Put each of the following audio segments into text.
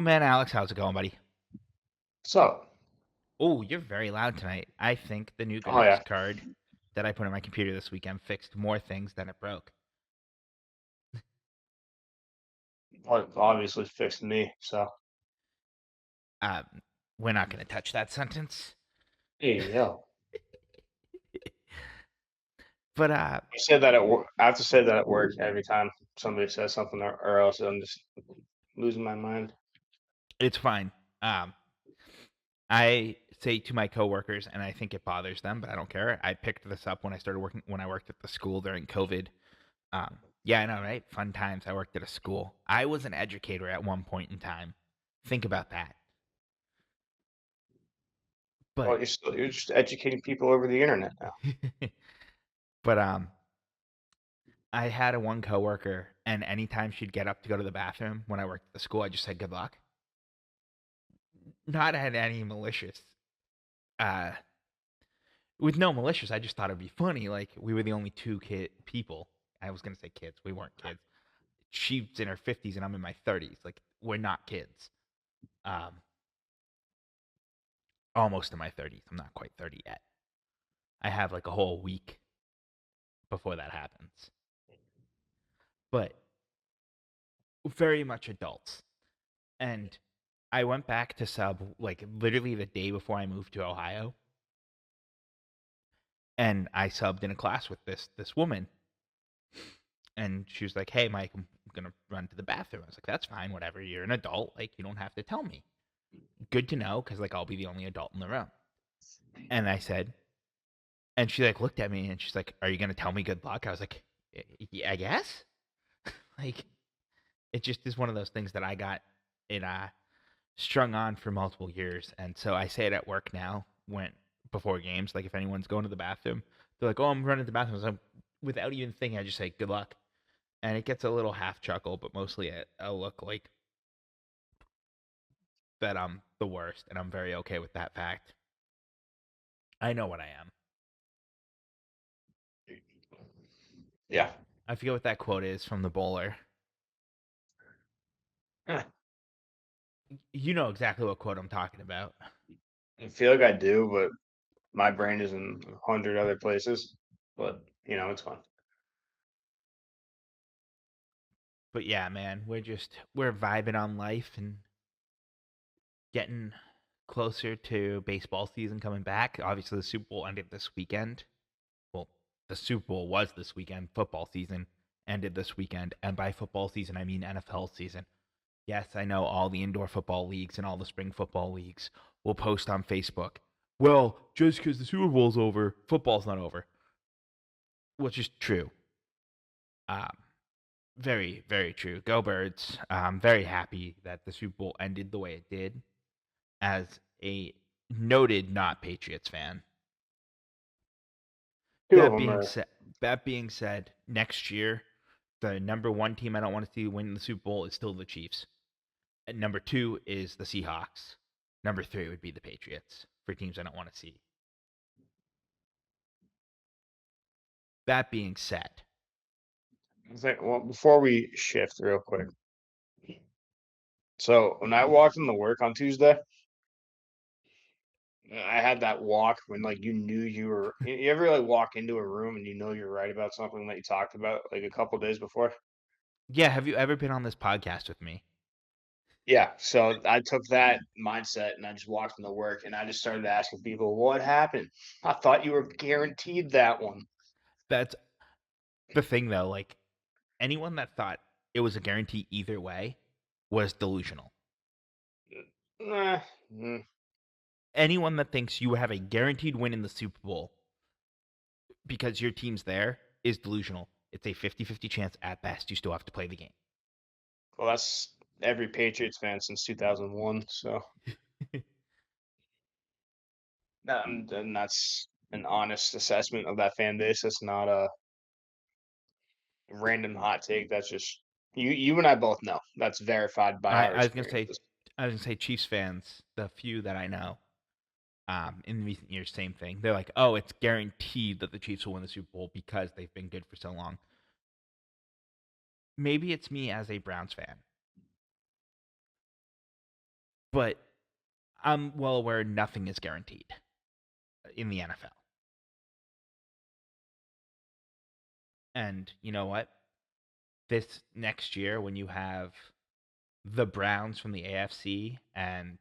man, Alex, how's it going, buddy? So, Oh, you're very loud tonight. I think the new oh graphics yeah, card that I put on my computer this weekend fixed more things than it broke. obviously fixed me. So, Um, we're not going to touch that sentence. hey, yo, But I said that at work. I have to say that at work every time somebody says something, or else I'm just losing my mind. it's fine. Um, I say to my coworkers, and I think it bothers them, but I don't care. I picked this up when I worked at the school during COVID. Yeah, I know, right? Fun times. I worked at a school. I was an educator at one point in time. Think about that. Well, But you're just educating people over the internet now. but I had a one coworker, and anytime she'd get up to go to the bathroom when I worked at the school, I just said good luck. Not had any malicious, uh, with no malicious. I just thought it'd be funny. Like we were the only two people. I was gonna say kids. We weren't kids. She's in her 50s and I'm in my 30s. Like we're not kids. Um, almost in my 30s. I'm not quite 30 yet. I have like a whole week before that happens. But very much adults. And I went back to sub like literally the day before I moved to Ohio, and I subbed in a class with this woman, and she was like, "Hey, Mike, I'm gonna run to the bathroom." I was like, "That's fine, whatever. You're an adult, like you don't have to tell me. Good to know, because like I'll be the only adult in the room." And I said, and she like looked at me and she's like, "Are you gonna tell me good luck?" I was like, "Yeah, I guess." Like it just is one of those things that I got it strung on for multiple years, and so I say it at work now when before games. Like if anyone's going to the bathroom, they're like, "Oh, I'm running to the bathroom." So without even thinking, I just say "good luck," and it gets a little half chuckle, but mostly a look like that I'm the worst, and I'm very okay with that fact. I know what I am. Yeah, I forget what that quote is from the bowler. Huh. You know exactly what quote I'm talking about. I feel like I do, but my brain is in 100 other places. But it's fun. But yeah, man, we're vibing on life and getting closer to baseball season coming back. Obviously, the Super Bowl ended this weekend. Well, the Super Bowl was this weekend. Football season ended this weekend. And by football season, I mean NFL season. Yes, I know all the indoor football leagues and all the spring football leagues will post on Facebook. Well, just because the Super Bowl's over, football's not over, which is true. Um, very, very true. Go Birds. I'm very happy that the Super Bowl ended the way it did as a noted not Patriots fan. Two of That them being are. said, that being said, next year the number one team I don't want to see win the Super Bowl is still the Chiefs. And number two is the Seahawks. Number three would be the Patriots for teams I don't want to see. That being said, Well, before we shift real quick, so when I walked into work on Tuesday, I had that walk when like you knew you were. You ever like walk into a room and you know you're right about something that you talked about like a couple days before? yeah, have you ever been on this podcast with me? Yeah. So I took that mindset and I just walked into work and I just started asking people, "What happened? I thought you were guaranteed that one." That's the thing though. Like anyone that thought it was a guarantee either way was delusional. Nah, mm, Anyone that thinks you have a guaranteed win in the Super Bowl because your team's there is delusional. It's a 50-50 chance at best. You still have to play the game. well, that's every Patriots fan since 2001. So, and that's an honest assessment of that fan base. That's not a random hot take. That's just you and I both know. That's verified by I, our I was gonna say, experiences. I was gonna say Chiefs fans, the few that I know, in recent years, same thing. They're like, oh, it's guaranteed that the Chiefs will win the Super Bowl because they've been good for so long. Maybe it's me as a Browns fan. but I'm well aware nothing is guaranteed in the NFL. And you know what? This next year, when you have the Browns from the AFC and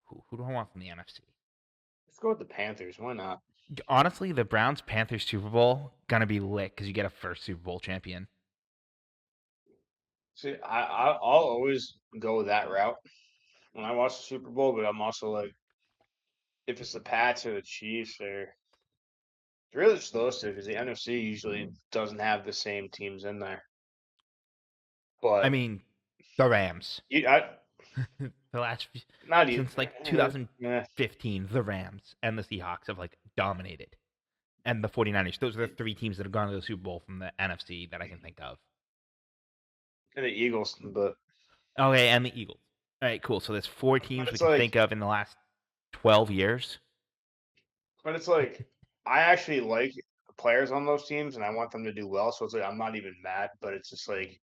who do I want from the NFC? Let's go with the Panthers. Why not? Honestly, the Browns Panthers Super Bowl gonna be lit because you get a first Super Bowl champion. See, I'll always go that route when I watch the Super Bowl, but I'm also like, if it's the Pats or the Chiefs, or it's really just those two, because the NFC usually doesn't have the same teams in there. I But mean, the Rams. I the last not even. since like Yeah. 2015, the Rams and the Seahawks have like dominated, and the 49ers. Those are the three teams that have gone to the Super Bowl from the NFC that I can think of. And the Eagles, but Okay, and the Eagles. All right, cool. So there's four but teams we it's can like, think of in the last 12 years. but it's like, I actually like the players on those teams, and I want them to do well. So it's like I'm not even mad, but it's just like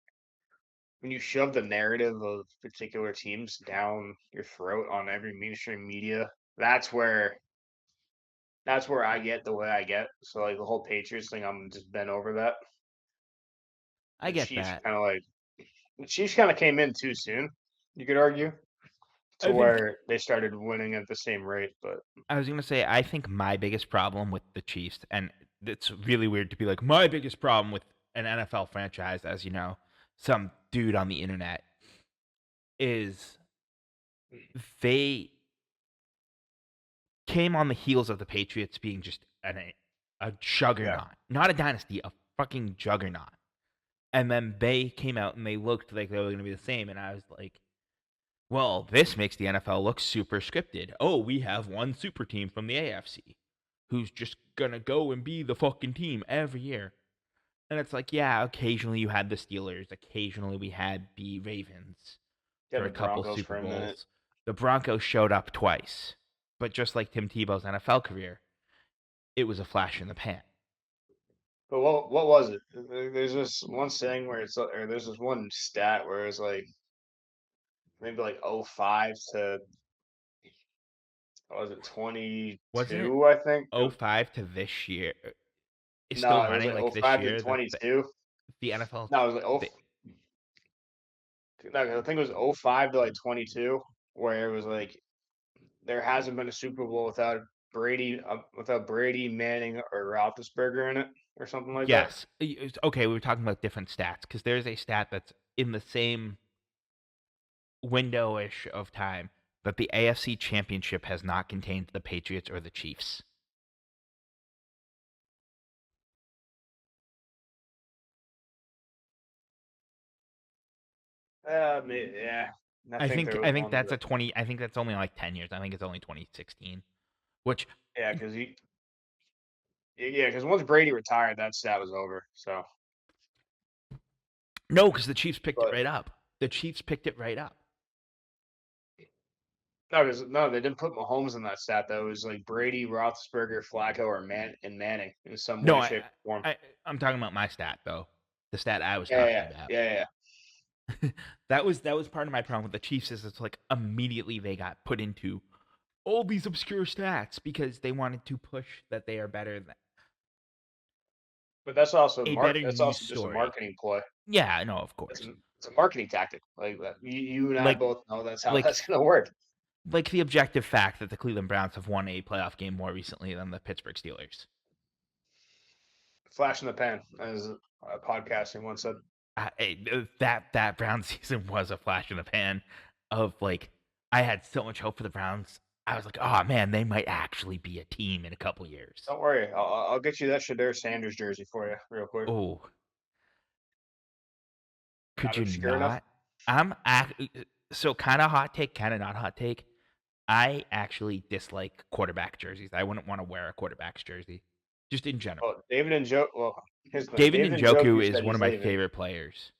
when you shove the narrative of particular teams down your throat on every mainstream media, that's where I get the way I get. So like the whole Patriots thing, I'm just bent over that. I The get Chiefs that. kind of like the Chiefs kind of came in too soon. You could argue to I think where they started winning at the same rate, but I was gonna say I think my biggest problem with the Chiefs, and it's really weird to be like my biggest problem with an NFL franchise, as you know, some dude on the internet is they came on the heels of the Patriots being just a yeah, juggernaut, not a dynasty, a fucking juggernaut. And then they came out and they looked like they were going to be the same, and I was like, well, this makes the NFL look super scripted. Oh, we have one super team from the AFC who's just gonna go and be the fucking team every year. And it's like, yeah, occasionally you had the Steelers, occasionally we had the Ravens yeah, for the a couple Broncos Super for a minute. Bowls. The Broncos showed up twice. But just like Tim Tebow's NFL career, it was a flash in the pan. But what was it? There's this one saying where it's or there's this one stat where it's like maybe like '05 to what was it Wasn't it 22? I think. '05 to this year? It's still No, it was running like like this '05 to year that '22. the NFL. No, it was like The, no, I think it was '05 to like 22, where it was like there hasn't been a Super Bowl without Brady, Manning, or Roethlisberger in it, or something like that. yes. Okay, we were talking about different stats because there's a stat that's in the same window-ish of time that the AFC Championship has not contained the Patriots or the Chiefs. Yeah, I I think think there was I think one, that's but a 20. I think that's only like 10 years. I think it's only 2016. Which yeah, because once Brady retired, that stat was over. So, no, because the Chiefs picked it but right up. The Chiefs picked it right up. no, they didn't put Mahomes in that stat. Though it was like Brady, Roethlisberger, Flacco, or Manning in some No, way, shape, or form. I'm talking about my stat though. The stat I was Yeah, talking yeah, about. yeah, yeah. That was part of my problem with the Chiefs is it's like immediately they got put into all these obscure stats because they wanted to push that they are better than But that's also a better That's news also just a story. marketing ploy. Yeah, no, of course. It's a marketing tactic. Like that. You and I Like both know that's how like that's gonna work. like the objective fact that the Cleveland Browns have won a playoff game more recently than the Pittsburgh Steelers. Flash in the pan, as podcasting once said. That Brown season was a flash in the pan of like I had so much hope for the Browns. I was like, oh man, they might actually be a team in a couple years. Don't worry, I'll get you that Shadur Sanders jersey for you real quick. Oh, could Not you obscure enough. not? I'm so kind of hot take, kind of not hot take. I actually dislike quarterback jerseys. I wouldn't want to wear a quarterback's jersey, just in general. Well, David and Joe. Well, here's the thing. David David and Njoku Joku is said one of he's my leaving. favorite players.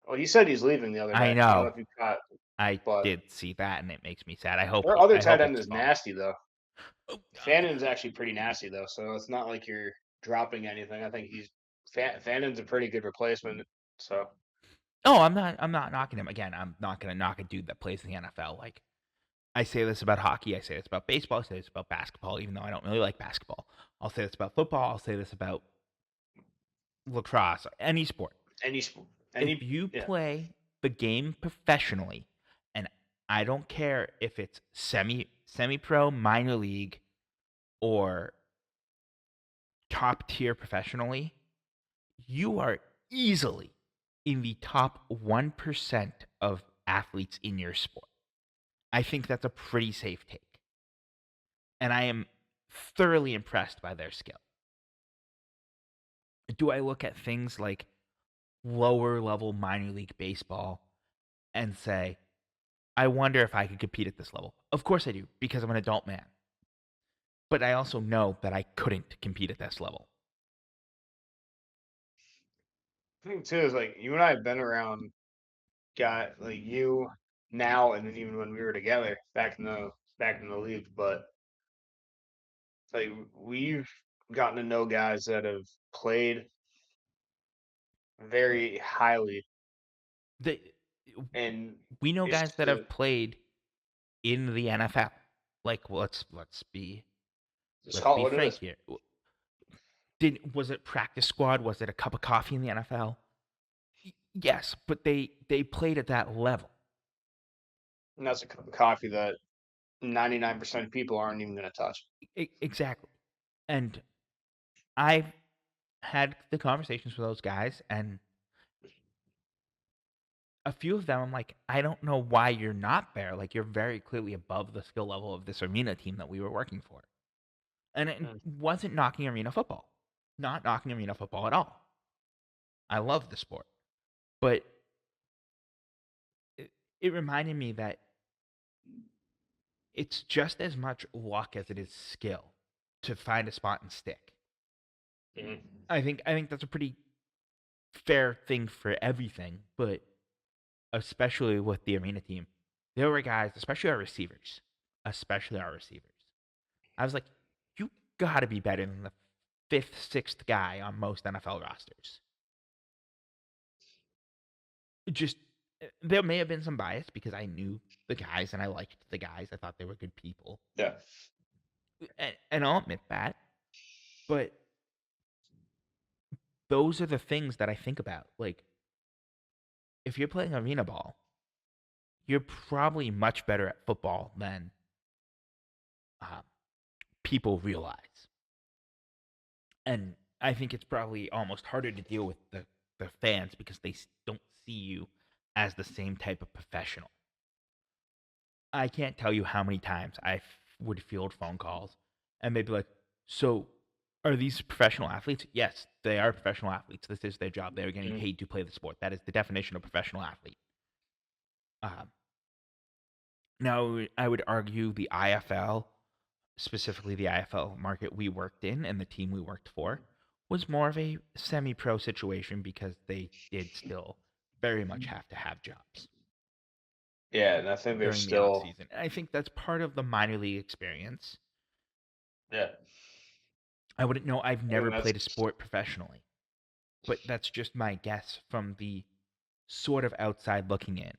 Well, he said he's leaving the other I day. I don't know know. if you caught, I but did see that, and it makes me sad. I hope their other I tight hope end it's is false. nasty though. Oh, Fannon's actually pretty nasty though, so it's not like you're dropping anything. I think Fannon's a pretty good replacement. So Oh, I'm not knocking him. Again, I'm not gonna knock a dude that plays in the NFL. Like, I say this about hockey, I say this about baseball, I say this about basketball, even though I don't really like basketball. I'll say this about football, I'll say this about lacrosse, any sport. Any sport, If any you yeah. play the game professionally, and I don't care if it's semi pro, minor league, or top tier professionally, you are easily in the top 1% of athletes in your sport. I think that's a pretty safe take. And I am thoroughly impressed by their skill. Do I look at things like lower level minor league baseball and say, I wonder if I could compete at this level? Of course I do, because I'm an adult man. But I also know that I couldn't compete at this level. The thing too is like you and I have been around guy like you now and then even when we were together back in the league, but like we've gotten to know guys that have played very highly The, and we know it's guys that to have played in the NFL. Like, just let's call it be what it frank is. here. Was it practice squad? Was it a cup of coffee in the NFL? Yes, but they played at that level. And that's a cup of coffee that 99% of people aren't even going to touch. Exactly. And I've had the conversations with those guys, and a few of them, I'm like, I don't know why you're not there. Like, you're very clearly above the skill level of this arena team that we were working for. And it Mm. wasn't knocking arena football. Not knocking arena football at all. I love the sport. But it reminded me that it's just as much luck as it is skill to find a spot and stick. Mhm. I think that's a pretty fair thing for everything, but especially with the arena team, there were guys, especially our receivers. I was like, you got to be better than the fifth, sixth guy on most NFL rosters. Just there may have been some bias because I knew the guys and I liked the guys. I thought they were good people, Yeah. and I'll admit that. But those are the things that I think about. Like, if you're playing arena ball, you're probably much better at football than uh, people realize. And I think it's probably almost harder to deal with the fans because they don't see you as the same type of professional. I can't tell you how many times would field phone calls and they'd be like, "So, are these professional athletes?" Yes, they are professional athletes. This is their job. They're getting Mhm. paid to play the sport. That is the definition of professional athlete. Um, Now, I would argue the IFL, specifically the IFL market we worked in and the team we worked for, was more of a semi pro situation because they did still very much have to have jobs Yeah, and I think there's during the off still season. And I think that's part of the minor league experience. yeah. I wouldn't know. I've I think never that's played a sport professionally, but that's just my guess from the sort of outside looking in.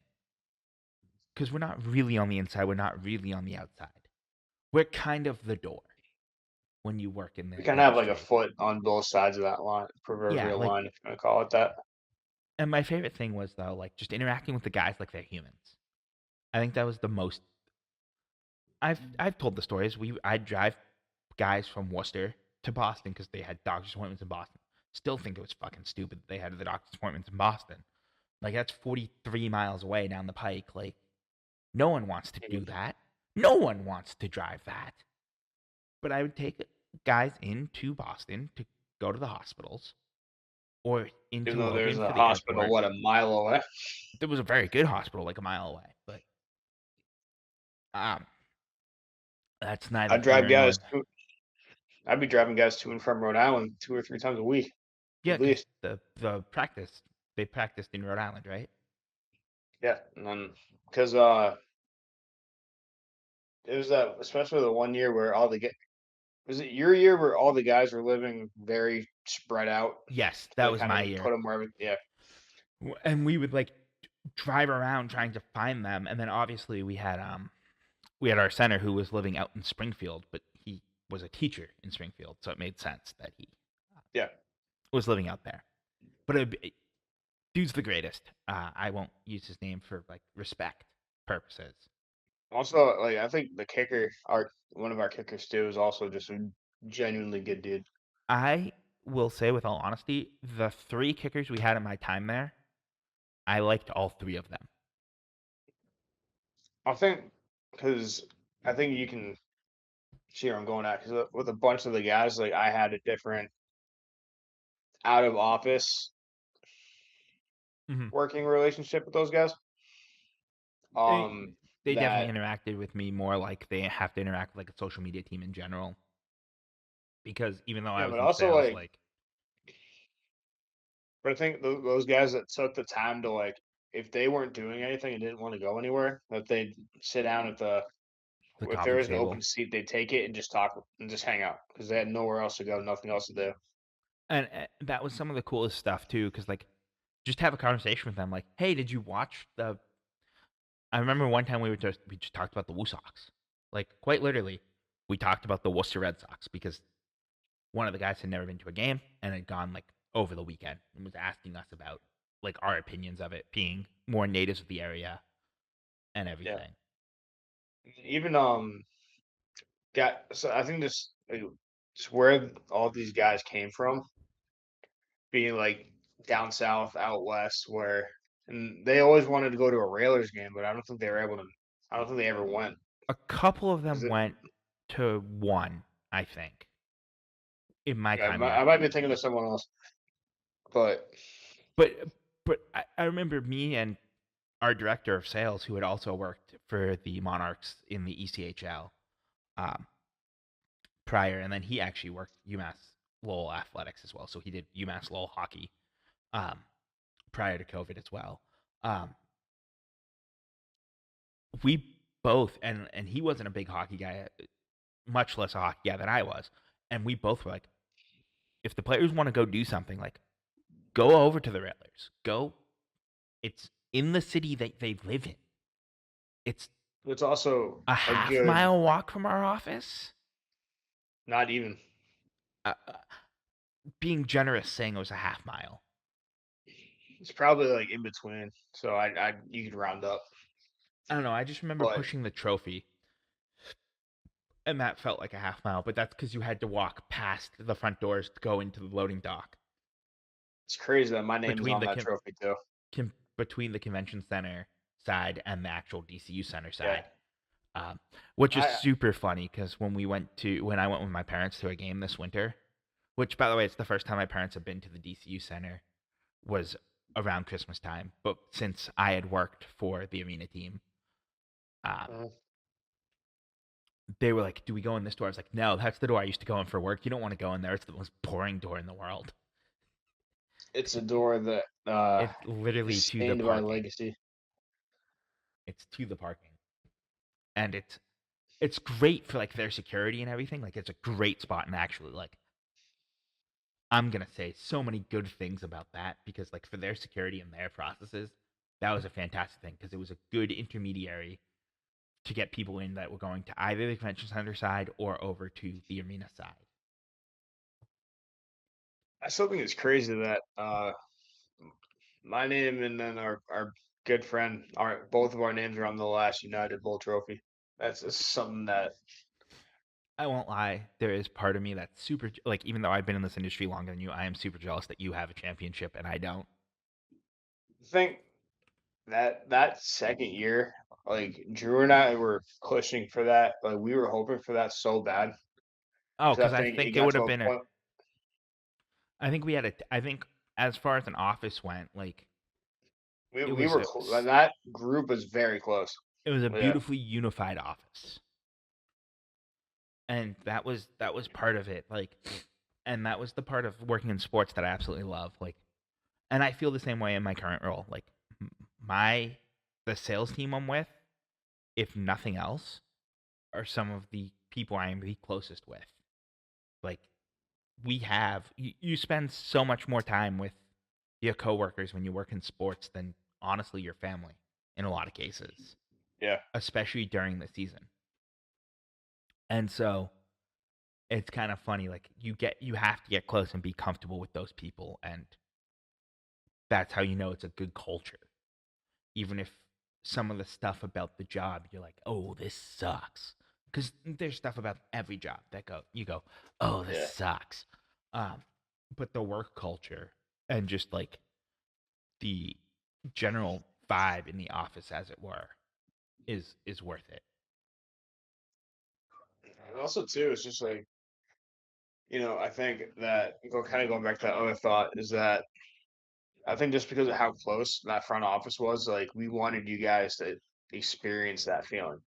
Because we're not really on the inside, we're not really on the outside. We're kind of the door when you work in we the kind of have like a industry. foot on both sides of that line, Yeah, proverbial like, line, if you want to call it that. and my favorite thing was though, like, just interacting with the guys like they're humans. I think that was the most. I've told the stories. I'd drive guys from Worcester to Boston because they had doctor's appointments in Boston. Still think it was fucking stupid that they had the doctor's appointments in Boston. Like, that's 43 miles away down the pike. Like, no one wants to do Mhm. that. No one wants to drive that. But I would take guys into Boston to go to the hospitals or Even into though there's Logan a for the hospital, airport. what, a mile away? There was a very good hospital like a mile away, but um, that's neither I'd here drive nor guys there. to, I'd be driving guys to and from Rhode Island 2 or 3 times a week, Yeah, at because least. they practiced in Rhode Island, right? Yeah, and then because it was that especially the one year where was it your year where all the guys were living very spread out, Yes, so that they was kind of my just put year. them wherever. Yeah, And we would like drive around trying to find them, and then obviously we had our center who was living out in Springfield, but he was a teacher in Springfield, so it made sense that he Yeah. was living out there. But dude's the greatest. I won't use his name for like respect purposes. Also, like I think the kicker, our one of our kickers too, is also just a genuinely good dude. I will say, with all honesty, the three kickers we had in my time there, I liked all three of them. I think because I think you can see where I'm going at because with a bunch of the guys, like I had a different out of office Mm-hmm. working relationship with those guys. They, Um, they definitely that interacted with me more like they have to interact with like a social media team in general. Because even though I yeah, was but in also sales, like, like but I think those guys that took the time to like, if they weren't doing anything and didn't want to go anywhere, that they'd sit down at the the if there coffee was an table, open seat, they'd take it and just talk and just hang out because they had nowhere else to go, nothing else to do. and that was some of the coolest stuff too. Because like just have a conversation with them, like, hey, did you watch the? I remember one time we just talked about the Woo Sox, like quite literally, we talked about the Worcester Red Sox because one of the guys had never been to a game and had gone like over the weekend and was asking us about like our opinions of it, being more natives of the area and Yeah. everything. Even got so I think this just where all these guys came from, being like down south, out west, where and they always wanted to go to a Railers game, but I don't think they were able to. I don't think they ever went. A couple of Is them it? went to one, I think, in my I time might, there. I might be thinking of someone else, but But I remember me and our director of sales, who had also worked for the Monarchs in the ECHL um, prior, and then he actually worked UMass Lowell athletics as well. So he did UMass Lowell hockey um, prior to COVID as well. Um, we both, and he wasn't a big hockey guy, much less a hockey guy than I was, and we both were like, if the players want to go do something, like go over to the Railers, go. It's in the city that they live in. It's it's also a a half good, mile walk from our office. not even. Uh, being generous, saying it was a half mile. It's probably like in between, so I you could round up, I don't know. I just remember but pushing the trophy, and that felt like a half mile. But that's because you had to walk past the front doors to go into the loading dock it's crazy that my name is between on that trophy too. between the convention center side and the actual DCU center Yeah, side. Which is I super funny because when I went with my parents to a game this winter, which by the way, it's the first time my parents have been to the DCU Center, was around Christmas time. But since I had worked for the arena team, um, uh, they were like, "Do we go in this door?" I was like, "No, that's the door I used to go in for work. You don't want to go in there. It's the most boring door in the world. it's a door that It's literally is to the stained by parking. legacy. It's to the parking, and it's great for like their security and everything. Like it's a great spot, and actually, like I'm gonna say so many good things about that because like for their security and their processes, that was a fantastic thing because it was a good intermediary to get people in that were going to either the convention center side or over to the arena side. I still think it's crazy that my name and then our good friend, our both of our names are on the last United Bowl trophy. That's just something that I won't lie, there is part of me that's super like even though I've been in this industry longer than you, I am super jealous that you have a championship and I don't. I think that second year, like Drew and I were pushing for that. Like we were hoping for that so bad Oh, because because I I think it think it got would to have a been a. point. I think we had a. I think as far as an office went, like We it we was were a. that group was very close. It was a Yeah, beautifully unified office, and that was part of it. Like, and that was the part of working in sports that I absolutely love. Like, and I feel the same way in my current role. Like, my the sales team I'm with, if nothing else, are some of the people I am the closest with. Like, you spend so much more time with your coworkers when you work in sports than honestly your family in a lot of cases, Yeah. especially during the season. And so it's kind of funny, like you have to get close and be comfortable with those people, and that's how you know it's a good culture. Even if some of the stuff about the job you're like, oh, this sucks, because there's stuff about every job that you go, oh, this Yeah. sucks. Um, but the work culture and just like the general vibe in the office, as it were, is worth it. And also too, it's just like, I think that going back to that other thought is that I think just because of how close that front office was, like we wanted you guys to experience that feeling.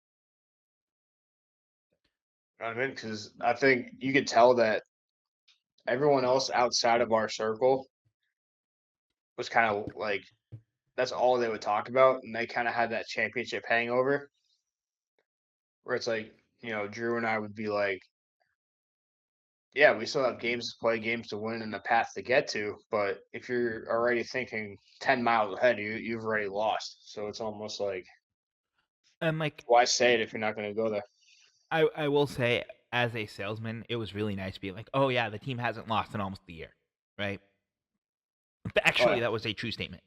You know what I mean? Because I think you could tell that everyone else outside of our circle was kind of like that's all they would talk about, and they kind of had that championship hangover where it's like, Drew and I would be like, yeah, we still have games to play, games to win, and a path to get to. But if you're already thinking 10 miles ahead, you've already lost. So it's almost like, And like why say it if you're not going to go there? I will say, as a salesman, it was really nice being like, oh yeah, the team hasn't lost in almost a year, right? But Oh, actually, yeah. that was a true statement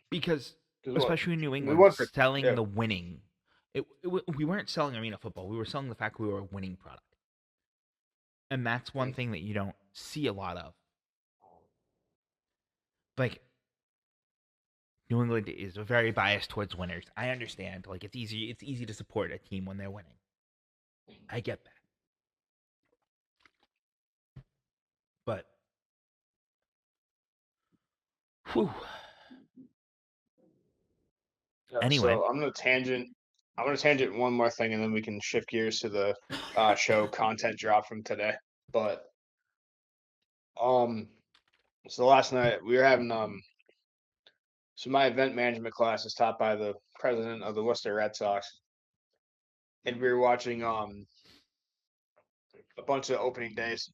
because, Because what? especially in New We England, won for, selling yeah. the winning, we weren't selling arena football. We were selling the fact we were a winning product, and that's one Mm. thing that you don't see a lot of. Like New England is very biased towards winners. I understand. Like it's easy to support a team when they're winning. I get that, but whew. Anyway, So I'm gonna tangent one more thing, and then we can shift gears to the show content drop from today. But um, so last night we were having so my event management class is taught by the president of the Worcester Red Sox, and we were watching a bunch of opening days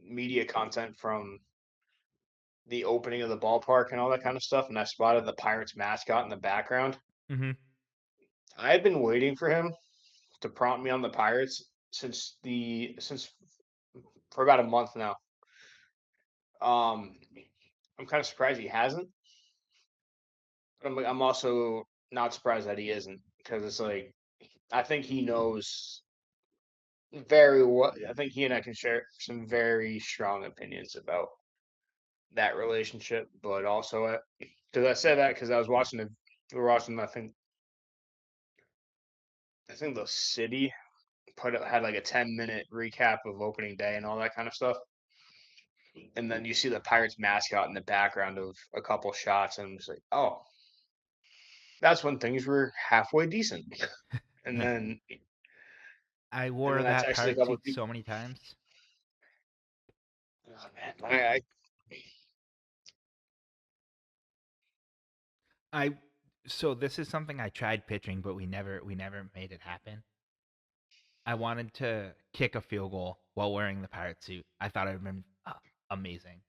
media content from the opening of the ballpark and all that kind of stuff, and I spotted the Pirates mascot in the background. mm-hmm. I had been waiting for him to prompt me on the Pirates since for about a month now. Um, I'm kind of surprised he hasn't. But I'm also not surprised that he isn't because it's like I think he knows very well. I think he and I can share some very strong opinions about that relationship, but also because I said that because I was watching it. We were watching. I think the city had like a 10-minute recap of opening day and all that kind of stuff, and then you see the Pirates mascot in the background of a couple shots, and I'm just like, oh, that's when things were halfway decent. And then I and wore then I that texted a pirate couple of suit people. so many times. Oh, man, I I so this is something I tried pitching, but we never made it happen. I wanted to kick a field goal while wearing the pirate suit. I thought it would have been amazing.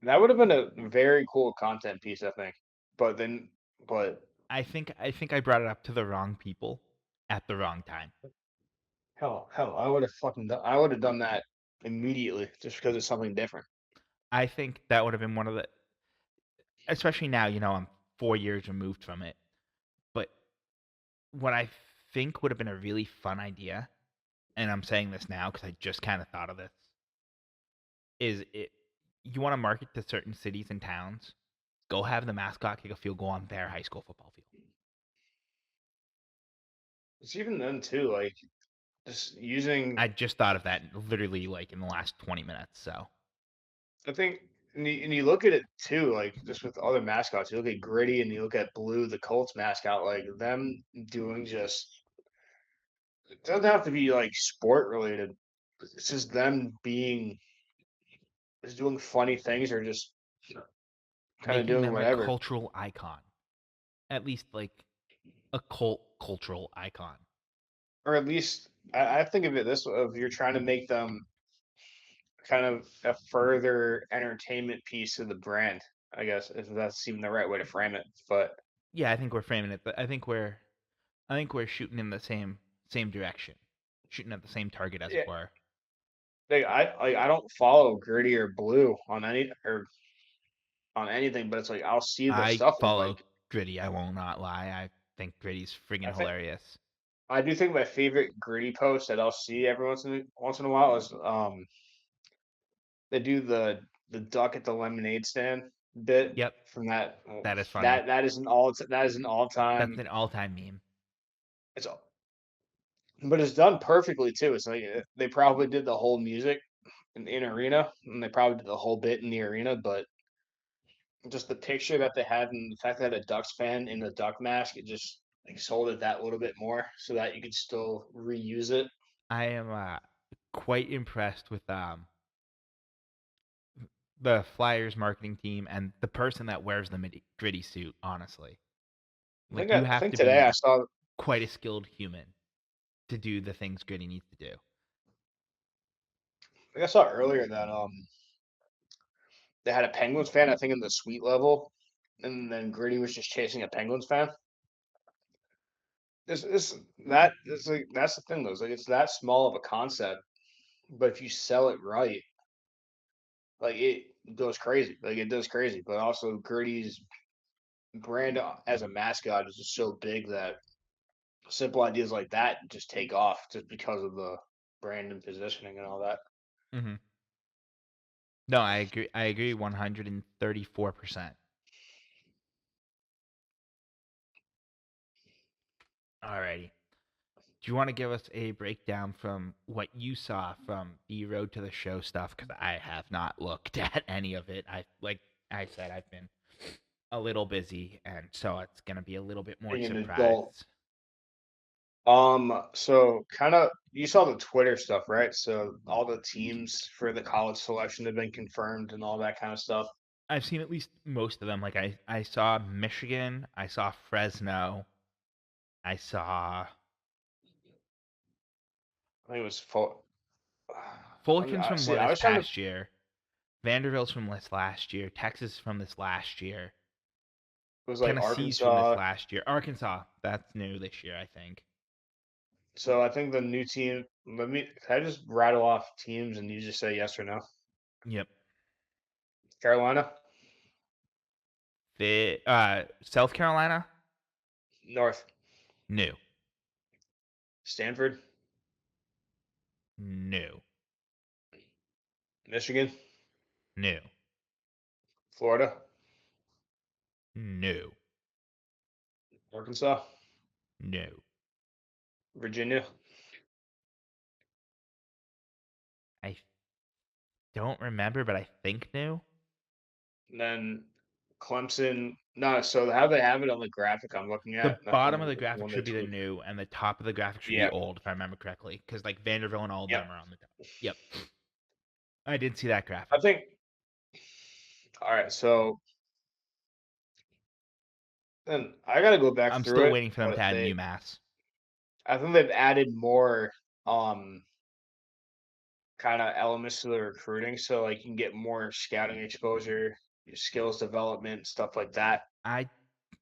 that would have been a very cool content piece, I think. But then, but I think I brought it up to the wrong people at the wrong time. hell, I would have done that immediately just because it's something different. I think that would have been one of the, especially now, I'm 4 years removed from it. But what I think would have been a really fun idea, and I'm saying this now because I just kind of thought of this, is it you want to market to certain cities and towns, go have the mascot kick a field goal on their high school football field. It's even then too, like just using. I just thought of that literally like in the last 20 minutes. So I think, and you look at it too, like just with other mascots. You look at Gritty, and you look at Blue, the Colts mascot. Like them doing just it doesn't have to be like sport related. It's just them being just doing funny things or just kind of making doing them a whatever. cultural icon, at least like a cult cultural icon. Or at least I think of it this way: if you're trying to make them kind of a further entertainment piece of the brand, I guess, if that's even the right way to frame it. But Yeah, I think we're framing it. I think we're shooting in the same direction, shooting at the same target as it yeah, were. I don't follow Gritty or Blue on any or on anything, but it's like I'll see the I stuff and follow like Gritty. I will not lie. I think Gritty's friggin' I think hilarious. I do think my favorite Gritty post that I'll see every once in a while is they do the duck at the lemonade stand bit Yep, from that that is funny. that is an all time That's an all-time meme. it's but it's done perfectly too. It's like they probably did the whole music in arena, and they probably did the whole bit in the arena, but just the picture that they had and the fact that a Ducks fan in the duck mask, it just like sold it that little bit more so that you could still reuse it. I am quite impressed with the Flyers marketing team and the person that wears the Gritty suit. Honestly, like you I have think to today be quite a skilled human to do the things Gritty needs to do. I saw earlier that they had a Penguins fan, I think in the suite level, and then Gritty was just chasing a Penguins fan. This that it's like that's the thing though. It's like it's that small of a concept, but if you sell it right, like it goes crazy. Like it does crazy. But also Gritty's brand as a mascot is just so big that simple ideas like that just take off just because of the brand and positioning and all that. Hmm. No, I agree. I agree 134%. Alrighty. Do you want to give us a breakdown from what you saw from the road to the show stuff? Because I have not looked at any of it. Like I said, I've been a little busy, and so it's gonna be a little bit more Being an surprise. adult. So kind of you saw the Twitter stuff, right? So all the teams for the college selection have been confirmed and all that kind of stuff. I've seen at least most of them. Like I saw Michigan, I saw Fresno, I saw I think it was full. Fullerton's from See. I this was trying to. past year, Vanderbilt's from this last year, Texas from this last year, It was like Tennessee's from this Arkansas. last year, Arkansas that's new this year, I think. So I think the new team. Can I just rattle off teams and you just say yes or no? Yep. Carolina, The South Carolina, North, new, Stanford, new, Michigan, new, Florida, new, Arkansas, new. Virginia, I don't remember, but I think new. and then Clemson. No, so how they have it on the graphic I'm looking The at, not bottom on of the the graphic one they should be the tweet. new, and the top of the graphic should be Yeah, old, if I remember correctly. Because like Vanderbilt and all of yeah. them are on the top. Yep, I did see that I graphic. think. All right, so then I got to go back I'm through still it, waiting for them to but add UMass. I think they've added more kind of elements to the recruiting, so like you can get more scouting exposure, your skills development, stuff like that. I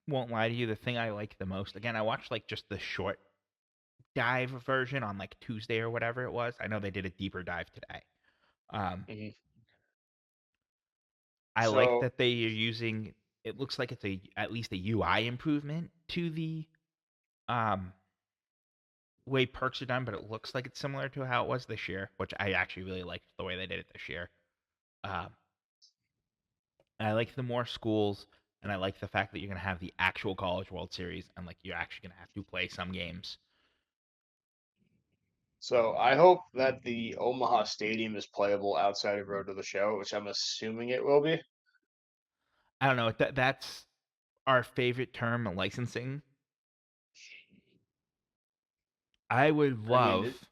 won't lie to you. The thing I like the most, again, I watched like just the short dive version on like Tuesday or whatever it was. I know they did a deeper dive today. Um, hmm I like So that they are using. It looks like it's a at least a UI improvement to the um way perks are done, but it looks like it's similar to how it was this year, which I actually really liked the way they did it this year. Um, I like the more schools, and I like the fact that you're gonna have the actual College World Series, and like you're actually gonna have to play some games. So I hope that the Omaha Stadium is playable outside of Road to the Show, which I'm assuming it will be. I don't know. That's our favorite term, licensing. I would I mean, love,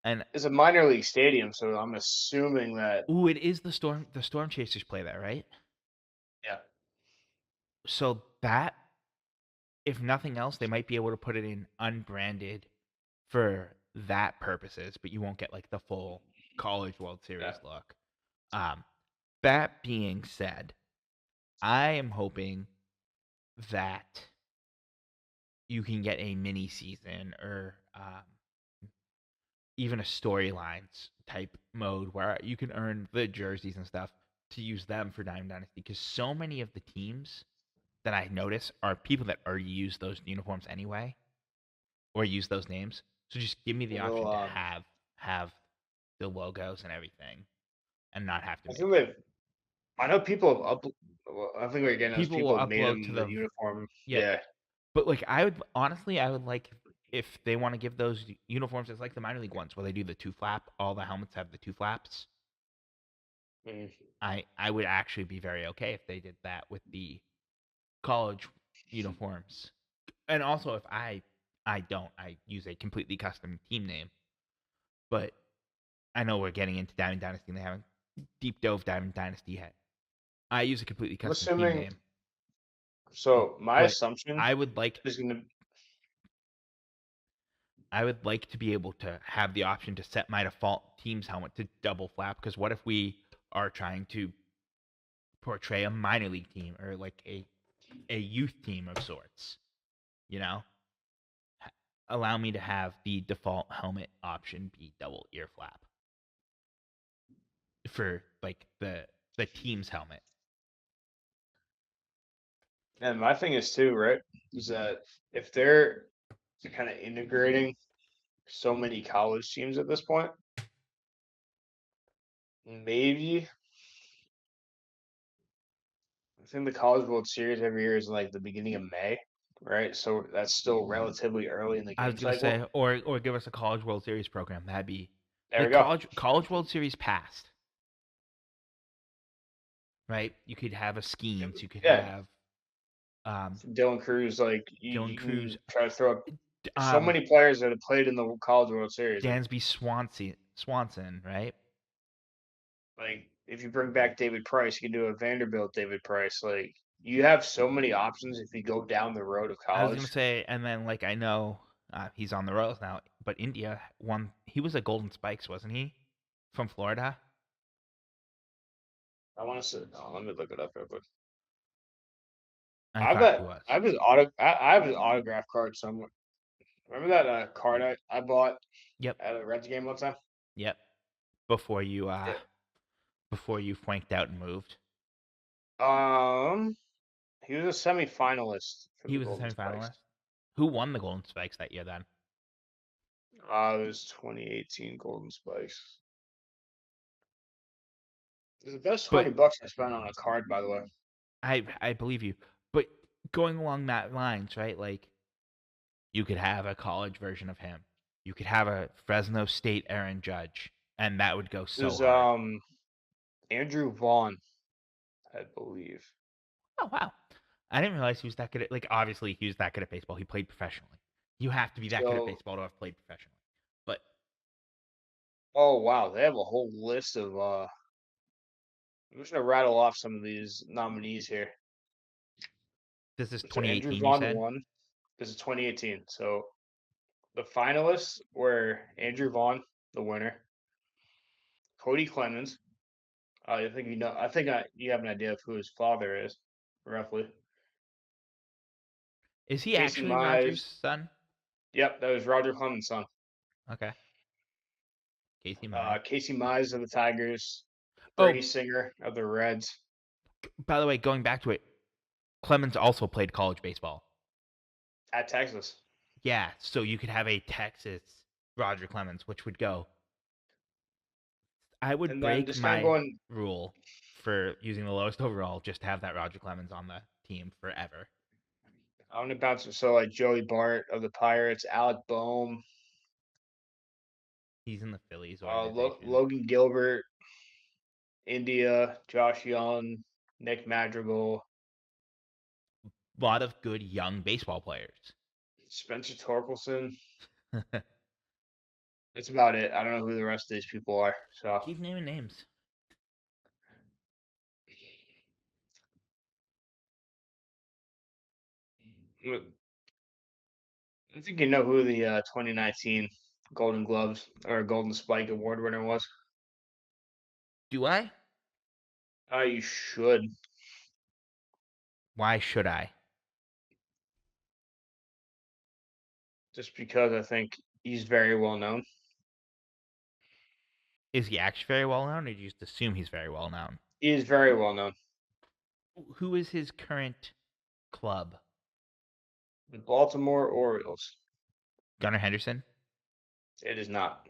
and it's a minor league stadium, so I'm assuming that. ooh, it is the Storm. The Storm Chasers play there, right? Yeah. So that, if nothing else, they might be able to put it in unbranded for that purposes, but you won't get like the full College World Yeah. Series look. Um, that being said, I am hoping that you can get a mini season or even a storylines type mode where you can earn the jerseys and stuff to use them for Diamond Dynasty because so many of the teams that I notice are people that already use those uniforms anyway or use those names. So just give me the Well, option to have the logos and everything and not have to I think make it. that I know people have up. Well, I think what you're getting is People will people have made upload to them the the uniform. yeah, Yeah. but like I would honestly, I would like if they want to give those uniforms as like the minor league ones where they do the two flap, all the helmets have the two flaps. Mm. I would actually be very okay if they did that with the college uniforms. And also if I use a completely custom team name, but I know we're getting into Diamond Dynasty and they haven't deep dove Diamond Dynasty yet. I use a completely I'm custom team assuming. name, So my but assumption I would like is gonna. I would like to be able to have the option to set my default team's helmet to double flap because what if we are trying to portray a minor league team or like a youth team of sorts, you know? Allow me to have the default helmet option be double ear flap for like the team's helmet. And my thing is too, right? Is that if they're kind of integrating so many college teams at this point, maybe I think the College World Series every year is like the beginning of May, right? So that's still relatively early in the I was game gonna cycle. say, or give us a college World Series program. That'd be There we like go. college World Series past, right? You could have a Skeens, you could Yeah, have um, Dylan Cruz, like Dylan you Cruz, can try to throw up so um, many players that have played in the College World Series. Swanson, right? Like if you bring back David Price, you can do a Vanderbilt David Price. Like you have so many options if you go down the road of I was gonna college. say, and then like I know he's on the Royals now, but India won. He was a Golden Spikes, wasn't he? From Florida. I want to say, oh, let me look it up real quick. I thought he was. I have his autograph card somewhere. Remember that card I bought Yep, at a Reds game one time? yep. Before you Yeah. before you flanked out and moved, Um, he was a semifinalist for he the was a Golden Spikes. semifinalist. Who won the Golden Spikes that year then? It was 2018 Golden Spikes. It was the best But $20 I spent on a card, by the way. I believe you. But going along that lines, right? Like you could have a college version of him. You could have a Fresno State Aaron Judge, and that would go It so was hard. Andrew Vaughn, I believe. Oh wow. I didn't realize he was that good at like obviously he was that good at baseball. He played professionally. You have to be that good at So, baseball to have played professionally. But oh wow, they have a whole list of I'm just gonna rattle off some of these nominees here. this is So Andrew 2018 you Vaughn said? won. This is 2018. So the finalists were Andrew Vaughn, the winner, Cody Clemens. I think you know. I think you have an idea of who his father is, roughly. Is he Casey actually Rogers' Mize. son? Yep, that was Roger Clemens' son. Okay. Casey Mize. Casey Mize of the Tigers, Brady Oh, Singer of the Reds by the way, going back to it, Clemens also played college baseball. at Texas. Yeah, so you could have a Texas Roger Clemens, which would go. I would And then break just kind of my going, rule for using the lowest overall just to have that Roger Clemens on the team forever. I'm gonna bounce. So like Joey Bart of the Pirates, Alec Boehm, He's in the Phillies organization. Logan Gilbert, India, Josh Young, Nick Madrigal, A lot of good young baseball players. Spencer Torkelson. That's about it. I don't know who the rest of these people are. So Keep naming names. I think you know who the 2019 Golden Gloves or Golden Spike Award winner was. Do I? You should, Why should I? just because I think he's very well known. Is he actually very well known, or do you just assume he's very well known? He is very well known. Who is his current club? The Baltimore Orioles. Gunnar Henderson? It is not.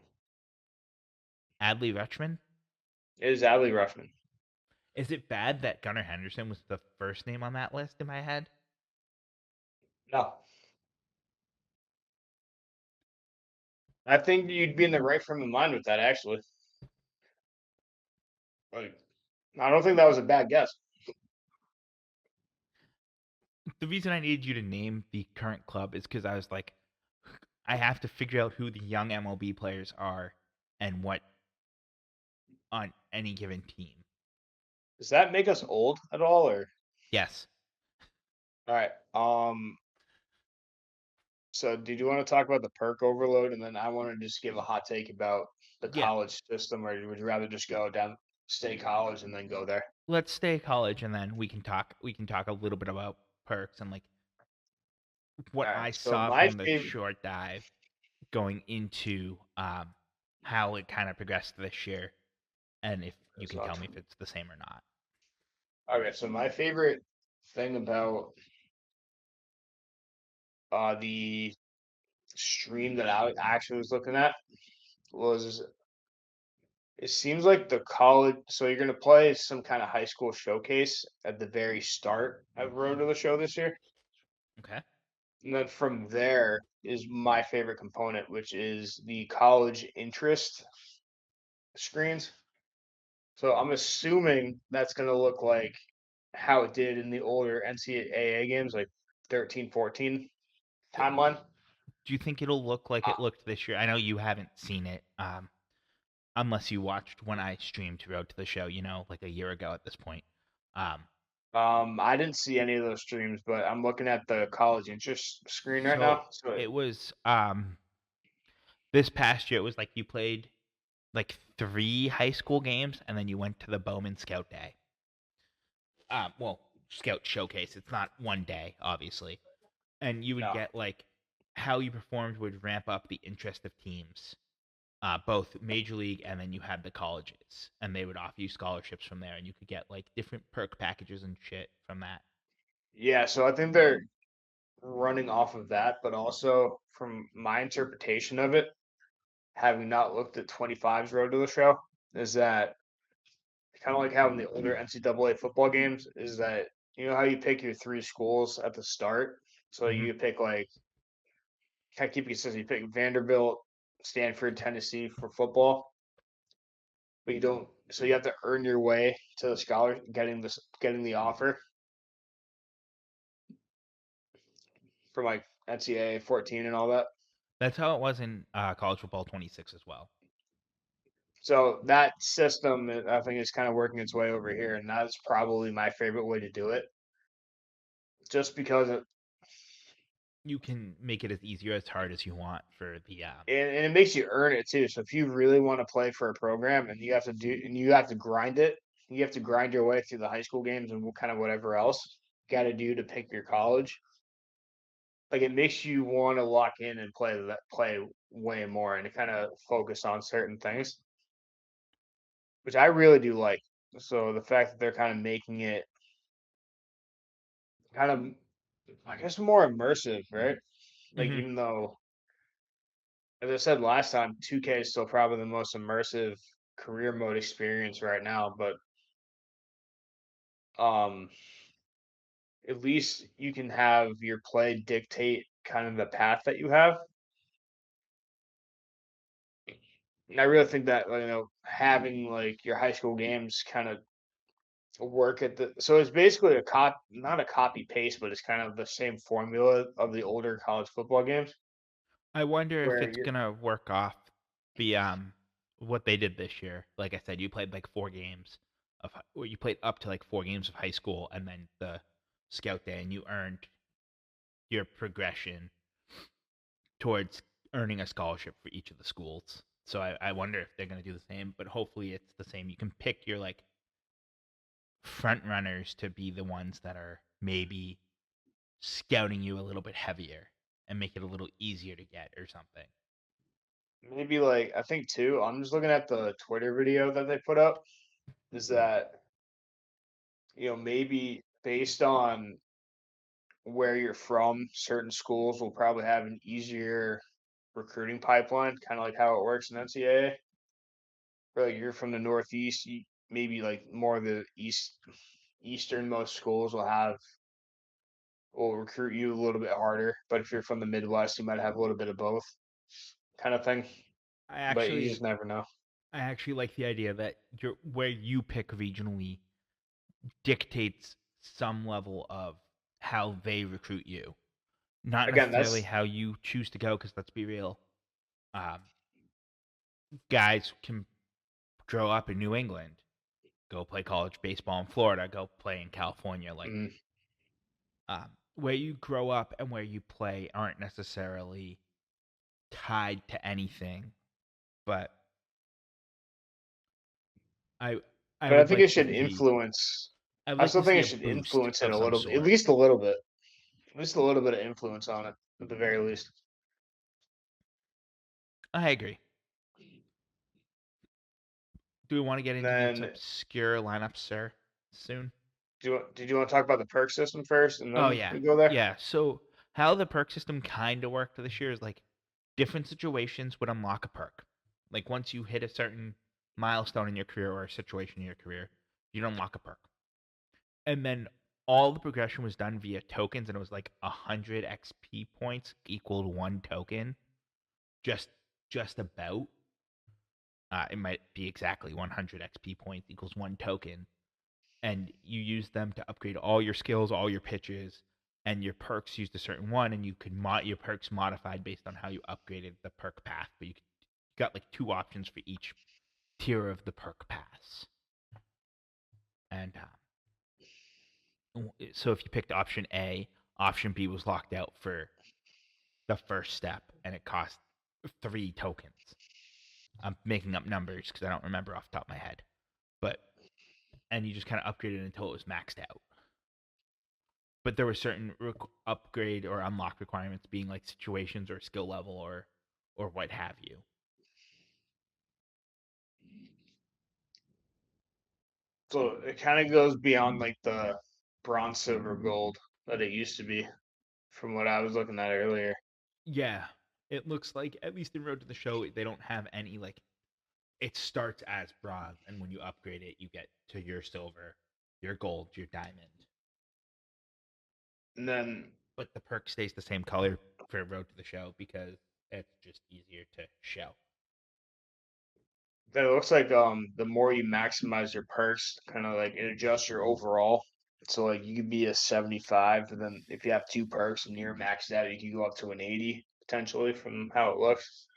Adley Rutschman? It is Adley Rushman. Is it bad that Gunnar Henderson was the first name on that list in my head? No. I think you'd be in the right frame of mind with that, actually. Like, I don't think that was a bad guess. The reason I needed you to name the current club is because I was like, I have to figure out who the young MLB players are and what on any given team. Does that make us old at all, or Yes. all right? So did you want to talk about the perk overload, and then I want to just give a hot take about the Yeah. college system, or would you rather just go down, stay college, and then go there? Let's stay college and then we can talk a little bit about perks and like what All right. I So saw my from the favorite. short dive going into how it kind of progressed this year and if you can tell me if it's the same or not. Okay, so my favorite thing about the stream that I actually was looking at was it seems like the college. So you're gonna play some kind of high school showcase at the very start of Road to the Show this year, Okay. and then from there is my favorite component, which is the college interest screens. So I'm assuming that's gonna look like how it did in the older NCAA games, like 13, 14 timeline. Do you think it'll look like it looked this year? I know you haven't seen it, unless you watched when I streamed Road to the Show, like a year ago at this point. Um, I didn't see any of those streams, but I'm looking at the college interest screen right so now. So it was this past year. It was like you played like 3 high school games, and then you went to the Bowman Scout Day. Well, Scout Showcase. It's not one day, obviously, and you would no. get like how you performed would ramp up the interest of teams, both major league and then you had the colleges, and they would offer you scholarships from there, and you could get like different perk packages and shit from that. Yeah, so I think they're running off of that, but also from my interpretation of it, having not looked at 25's Road to the Show, is that kind of like how in the older NCAA football games, is that you know how you pick your three schools at the start? So Hmm. you pick like kind of keep it consistent. You pick Vanderbilt, Stanford, Tennessee for football, but you don't. So you have to earn your way to the scholar getting the offer from like NCAA 14 and all that. That's how it was in college football 26 as well. So that system, I think, is kind of working its way over here, and that's probably my favorite way to do it. Just because You can make it as easy or as hard as you want for the and it makes you earn it too. So if you really want to play for a program and you have to grind it, you have to grind your way through the high school games and kind of whatever else you got to do to pick your college. Like it makes you want to lock in and play way more and to kind of focus on certain things, which I really do like. So the fact that they're kind of making it kind of, I guess, more immersive, right? Like hmm even though, as I said last time, 2K is still probably the most immersive career mode experience right now, but um, at least you can have your play dictate kind of the path that you have. And I really think that having like your high school games kind of work at the so it's basically not a copy paste, but it's kind of the same formula of the older college football games I wonder if where it's you're gonna work off the what they did this year. Like I said, you played like 4 games or you played up to like 4 games of high school, and then the scout day, and you earned your progression towards earning a scholarship for each of the schools. So I wonder if they're gonna do the same, but hopefully it's the same. You can pick your like front runners to be the ones that are maybe scouting you a little bit heavier and make it a little easier to get or something. Maybe like I think too. I'm just looking at the Twitter video that they put up. Is that maybe based on where you're from, certain schools will probably have an easier recruiting pipeline, kind of like how it works in NCAA. Or like you're from the Northeast, maybe like more of the easternmost schools will recruit you a little bit harder. But if you're from the Midwest, you might have a little bit of both, kind of thing. I But you actually just never know. I actually like the idea that where you pick regionally dictates some level of how they recruit you, not Again, necessarily that's how you choose to go. Because let's be real, um, guys can grow up in New England, go play college baseball in Florida, go play in California. Like mm, where you grow up and where you play aren't necessarily tied to anything. But I I but I would think it like to should see influence. I'd I like still to think see it a should boost influence it of a some little, at sort. least a little bit, at least a little bit of influence on it, at the very least. I agree. Do we want to get And into these then, obscure lineups, sir? Soon. did you want to talk about the perk system first, and Oh then yeah, we go there? yeah. So how the perk system kind of worked this year is like different situations would unlock a perk. Like once you hit a certain milestone in your career or a situation in your career, you'd unlock a perk. And then all the progression was done via tokens, and it was like 100 XP points equaled one token. Just just about. It might be exactly 100 XP points equals one token, and you use them to upgrade all your skills, all your pitches, and your perks used a certain one, and you could your perks modified based on how you upgraded the perk path. But you got like two options for each tier of the perk pass, and so if you picked option A, option B was locked out for the first step, and it cost 3 tokens. I'm making up numbers because I don't remember off the top of my head, but and you just kind of upgraded until it was maxed out. But there were certain upgrade or unlock requirements, being like situations or skill level or what have you. So it kind of goes beyond like the bronze, silver, gold that it used to be, from what I was looking at earlier. Yeah, it looks like at least in Road to the Show they don't have any like it starts as bronze, and when you upgrade it, you get to your silver, your gold, your diamond. And then But the perk stays the same color for Road to the Show because it's just easier to show. Then it looks like the more you maximize your perks, kind of like it adjusts your overall. So like you could be a 75, and then if you have two perks and you're maxed out, you can go up to an 80 potentially from how it looks,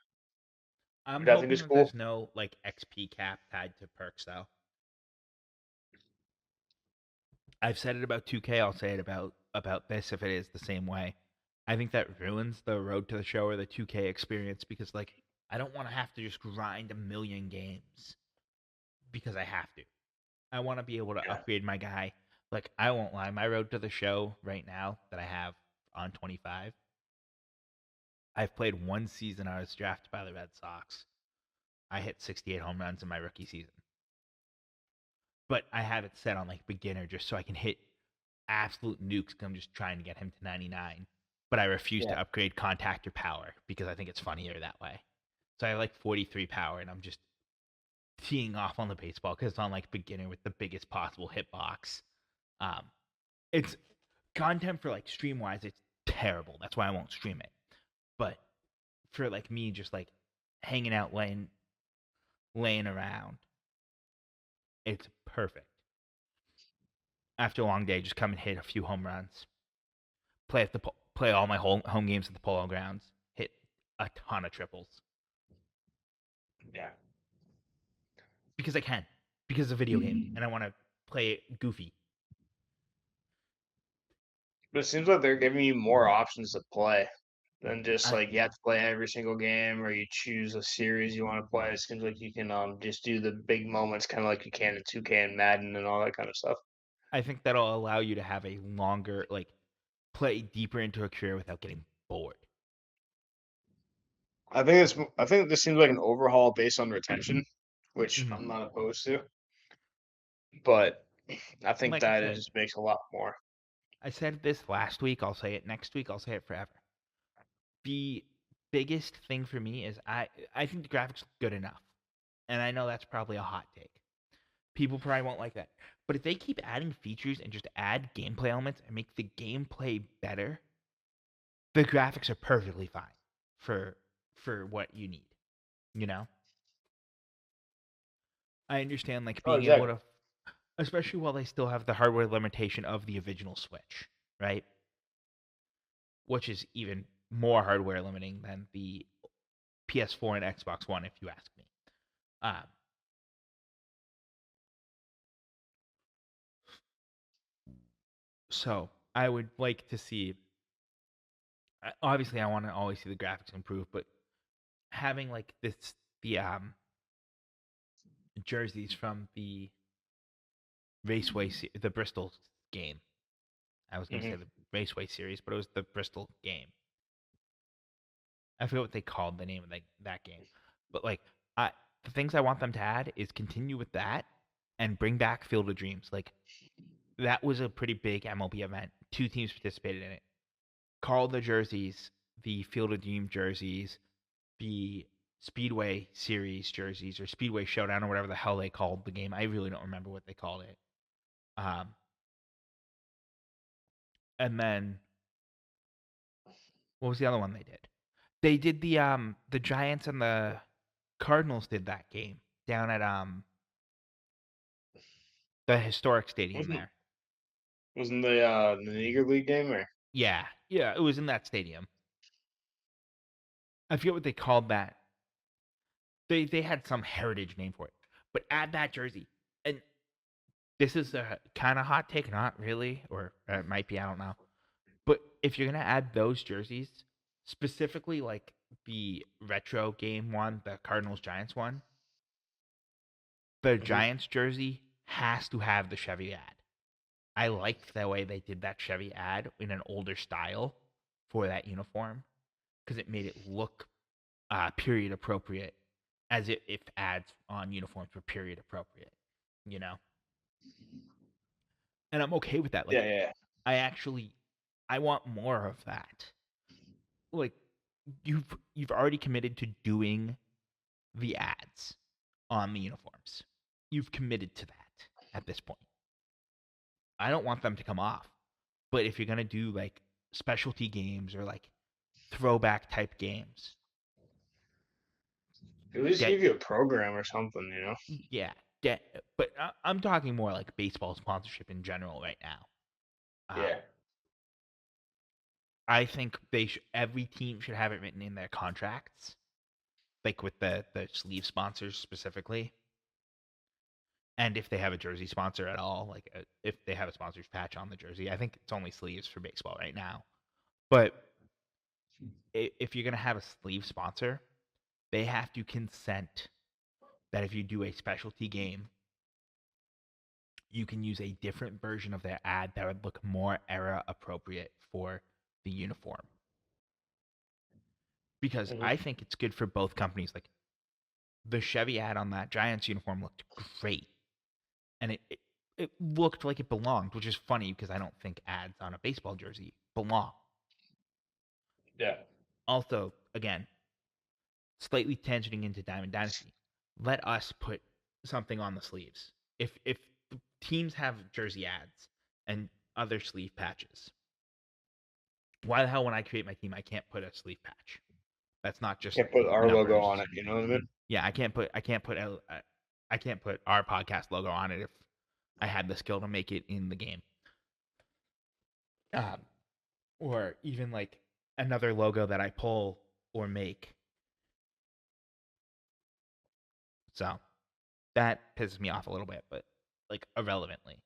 I'm which I think hoping is that there's cool. no like XP cap tied to perks though. I've said it about 2K. I'll say it about this if it is the same way. I think that ruins the Road to the Show or the 2K experience because like I don't want to have to just grind a million games because I have to. I want to be able to Yeah. upgrade my guy. Like I won't lie, my Road to the Show right now that I have on 25, I've played one season. I was drafted by the Red Sox. I hit 68 home runs in my rookie season, but I have it set on like beginner just so I can hit absolute nukes. I'm just trying to get him to 99, but I refuse Yeah. to upgrade contact or power because I think it's funnier that way. So I have like 43 power, and I'm just teeing off on the baseball because it's on like beginner with the biggest possible hitbox. Um, it's content for like stream wise, it's terrible. That's why I won't stream it. But for like me, just like hanging out, laying around, it's perfect. After a long day, just come and hit a few home runs, play all my home games at the Polo Grounds, hit a ton of triples Yeah. because I can, because it's a video game and I want to play it goofy. But it seems like they're giving you more options to play than just I like you have to play every single game or you choose a series you want to play. It seems like you can just do the big moments kind of like you can in 2K and Madden and all that kind of stuff. I think that'll allow you to have a longer, like, play deeper into a career without getting bored. I think this seems like an overhaul based on retention, which Mhm. I'm not opposed to. But I think Like I that said, is makes a lot more. I said this last week. I'll say it next week. I'll say it forever. The biggest thing for me is I think the graphics look good enough, and I know that's probably a hot take. People probably won't like that, but if they keep adding features and just add gameplay elements and make the gameplay better, the graphics are perfectly fine for what you need. You know, I understand like Oh, being able exactly. to, especially while they still have the hardware limitation of the original Switch, right? Which is even more hardware limiting than the PS4 and Xbox One, if you ask me. Um, so I would like to see. Obviously, I want to always see the graphics improve, but having like the jerseys from the the Bristol game. I was going to say Hmm. the Raceway series, but it was the Bristol game. I forget what they called the name of that game, but like I the things I want them to add is continue with that and bring back Field of Dreams. Like that was a pretty big MLB event. Two teams participated in it. Call the jerseys, the Field of Dream jerseys, the Speedway Series jerseys, or Speedway Showdown, or whatever the hell they called the game. I really don't remember what they called it. Um, and then what was the other one they did? They did the Giants and the Cardinals did that game down at the historic stadium Wasn't there. wasn't the Negro League game or? Yeah, yeah, it was in that stadium. I forget what they called that. They had some heritage name for it, but add that jersey. And this is a kind of hot take, not really, or it might be. I don't know. But if you're gonna add those jerseys, specifically like the retro game one, the Cardinals Giants one, the Mhm. Giants jersey has to have the Chevy ad. I liked the way they did that Chevy ad in an older style for that uniform because it made it look period appropriate, as if ads on uniforms were period appropriate, you know. And I'm okay with that. Yeah, Like, yeah, I actually, I want more of that. Like, you've already committed to doing the ads on the uniforms. You've committed to that at this point. I don't want them to come off. But if you're gonna do like specialty games or like throwback type games, yeah. At least get give you a program or something, you know? yeah, get. But I'm talking more like baseball sponsorship in general right now. Yeah. I think every team should have it written in their contracts, like with the sleeve sponsors specifically, and if they have a jersey sponsor at all, like if they have a sponsor's patch on the jersey. I think it's only sleeves for baseball right now, but if you're gonna have a sleeve sponsor, they have to consent that if you do a specialty game, you can use a different version of their ad that would look more era appropriate for the uniform. Because Hmm. I think it's good for both companies. Like the Chevy ad on that Giants uniform looked great, and it looked like it belonged, which is funny because I don't think ads on a baseball jersey belong. Yeah. Also, again, slightly tangenting into Diamond Dynasty, let us put something on the sleeves. If the teams have jersey ads and other sleeve patches, why the hell when I create my team I can't put a sleeve patch? That's not just Can't put our logo on numbers. it, you know what I mean? Yeah, I can't put our podcast logo on it if I had the skill to make it in the game. Um, or even like another logo that I pull or make. So that pisses me off a little bit, but like irrelevantly.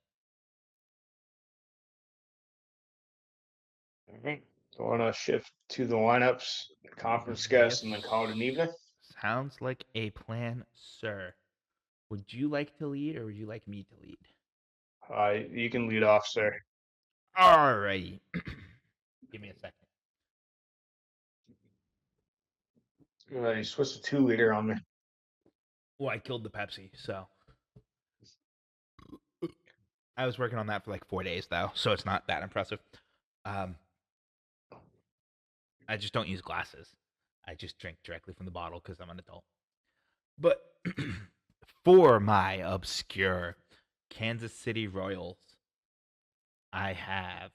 All right. So wanna shift to the lineups, conference Yes, guests, and then call it an evening? sounds like a plan, sir. Would you like to lead or would you like me to lead? You can lead off, sir. Alrighty. Give me a second. You switched to 2 liter on me. Well, I killed the Pepsi, so I was working on that for like 4 days though, so it's not that impressive. Um, I just don't use glasses. I just drink directly from the bottle because I'm an adult. But for my obscure Kansas City Royals, I have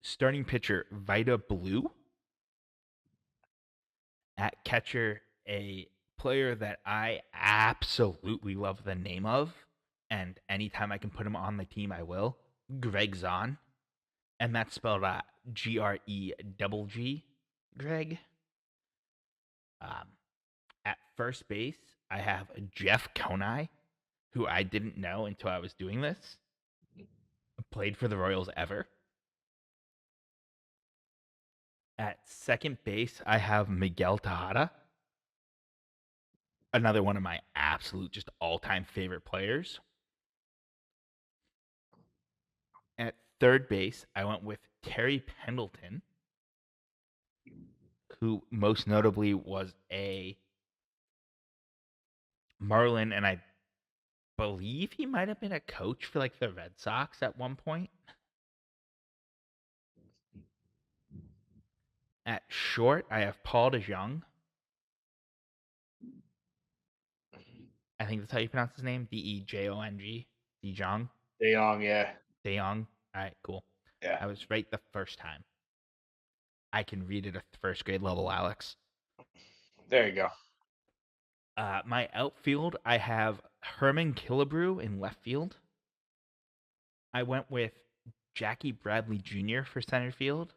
starting pitcher Vida Blue, at catcher a player that I absolutely love the name of, and anytime I can put him on the team, I will. Greg Zahn, and that's spelled Greg. Greg. Um, at first base, I have Jeff Conine, who I didn't know until I was doing this. Played for the Royals ever. At second base, I have Miguel Tejada, another one of my absolute just all-time favorite players. At third base, I went with Terry Pendleton, who most notably was a Marlin, and I believe he might have been a coach for like the Red Sox at one point. At short, I have Paul DeJong. I think that's how you pronounce his name. Dejong. DeJong. De Jong, yeah. DeJong. All right, cool. Yeah. I was right the first time. I can read it at the first grade level, Alex. There you go. My outfield, I have Herman Killebrew in left field. I went with Jackie Bradley Jr. for center field.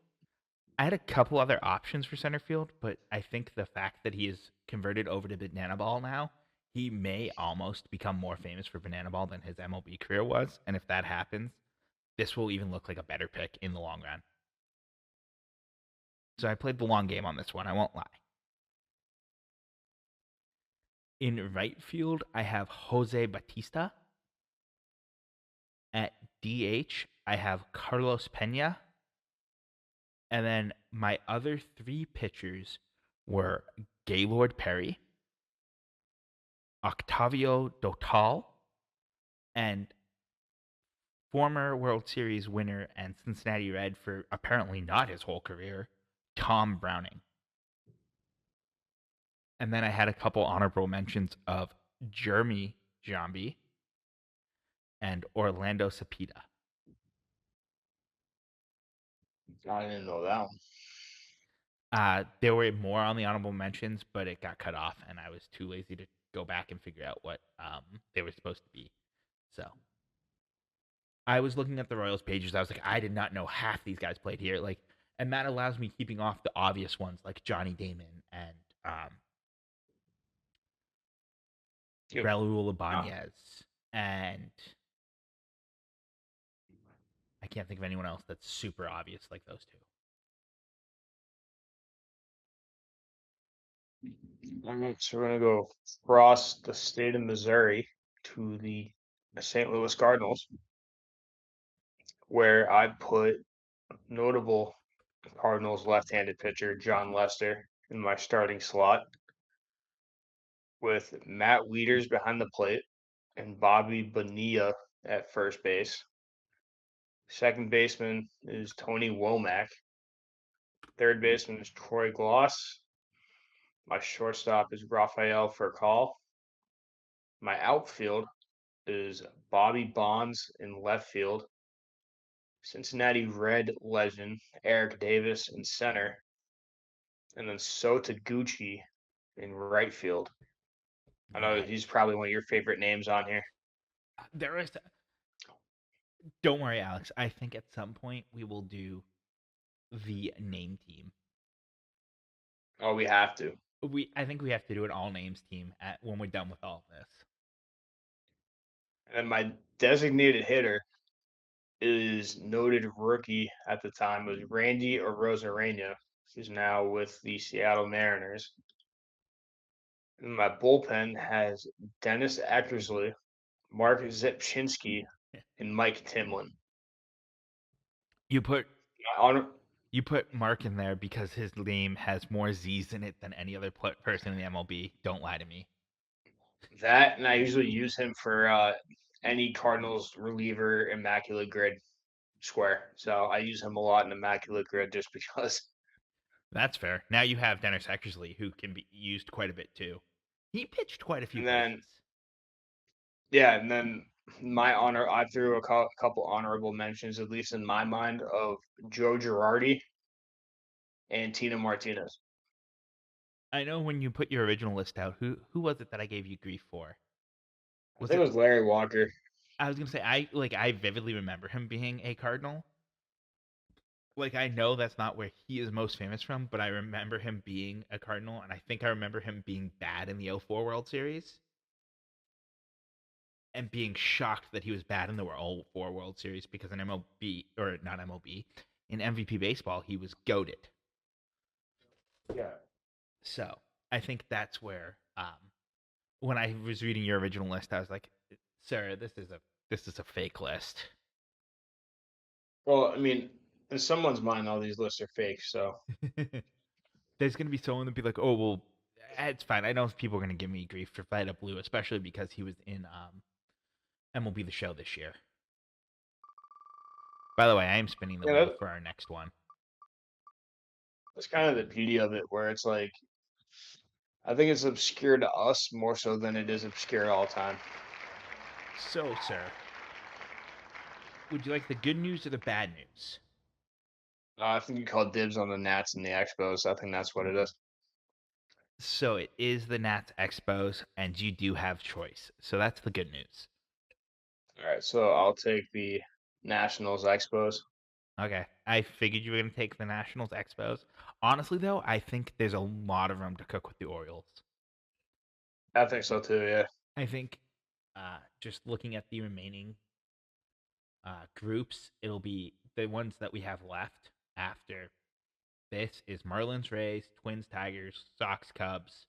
I had a couple other options for center field, but I think the fact that he is converted over to Banana Ball now, he may almost become more famous for Banana Ball than his MLB career was. And if that happens, this will even look like a better pick in the long run. So I played the long game on this one, I won't lie. In right field, I have Jose Batista. At DH, I have Carlos Pena. And then my other three pitchers were Gaylord Perry, Octavio Dotal, and former World Series winner and Cincinnati Red for apparently not his whole career, Tom Browning. And then I had a couple honorable mentions of Jeremy Jambi and Orlando Cepeda. I didn't know that one. There were more on the honorable mentions, but it got cut off, and I was too lazy to go back and figure out what they were supposed to be. So I was looking at the Royals pages. I was like, I did not know half these guys played here. Like, and that allows me keeping off the obvious ones like Johnny Damon and Raul Ibanez, and I can't think of anyone else that's super obvious like those two. So we're gonna go across the state of Missouri to the St. Louis Cardinals, where I put notable Cardinals left-handed pitcher John Lester in my starting slot, with Matt Wieters behind the plate and Bobby Bonilla at first base. Second baseman is Tony Womack. Third baseman is Troy Gloss. My shortstop is Rafael Furcal. My outfield is Bobby Bonds in left field. Cincinnati Red legend Eric Davis in center. And then Sota Gucci in right field. I know Nice. he's probably one of your favorite names on here. There is. Don't worry, Alex. I think at some point we will do the name team. Oh, we have to. I think we have to do an all names team when we're done with all of this. And my designated hitter is noted rookie at the time was Randy Arozarena, who's now with the Seattle Mariners. And my bullpen has Dennis Eckersley, Mark Zipchinski, and Mike Timlin. You put My honor you put Mark in there because his name has more Z's in it than any other person in the MLB. Don't lie to me. that, and I usually use him for any Cardinals reliever immaculate grid square. So I use him a lot in immaculate grid just because. That's fair. Now you have Dennis Eckersley, who can be used quite a bit too. He pitched quite a few And then places. yeah, and then my honor, I threw a couple honorable mentions, at least in my mind, of Joe Girardi and Tina Martinez. I know when you put your original list out, who was it that I gave you grief for? I Was think it it? was Larry Walker. I was gonna say I vividly remember him being a Cardinal. Like I know that's not where he is most famous from, but I remember him being a Cardinal, and I think I remember him being bad in the '04 World Series, and being shocked that he was bad in the '04 World Series because in MLB or not MLB, in MVP baseball he was goated. Yeah. So I think that's where when I was reading your original list, I was like, Sarah, this is a fake list. Well, I mean, in someone's mind, all these lists are fake. So There's gonna be someone that be like, oh well, it's fine. I know people are gonna give me grief for Fight Up Blue, especially because he was in MLB The Show this year. By the way, I am spinning the yeah, wheel for our next one. that's kind of the beauty of it, where it's like I think it's obscure to us more so than it is obscure all the time. So, sir, would you like the good news or the bad news? I think you call dibs on the Nats and the Expos. I think that's what it is. So it is the Nats Expos, and you do have choice. So that's the good news. All right, so I'll take the Nationals Expos. Okay, I figured you were gonna take the Nationals Expos. Honestly, though, I think there's a lot of room to cook with the Orioles. I think so too. Yeah. I think just looking at the remaining groups, it'll be the ones that we have left after this is Marlins, Rays, Twins, Tigers, Sox, Cubs,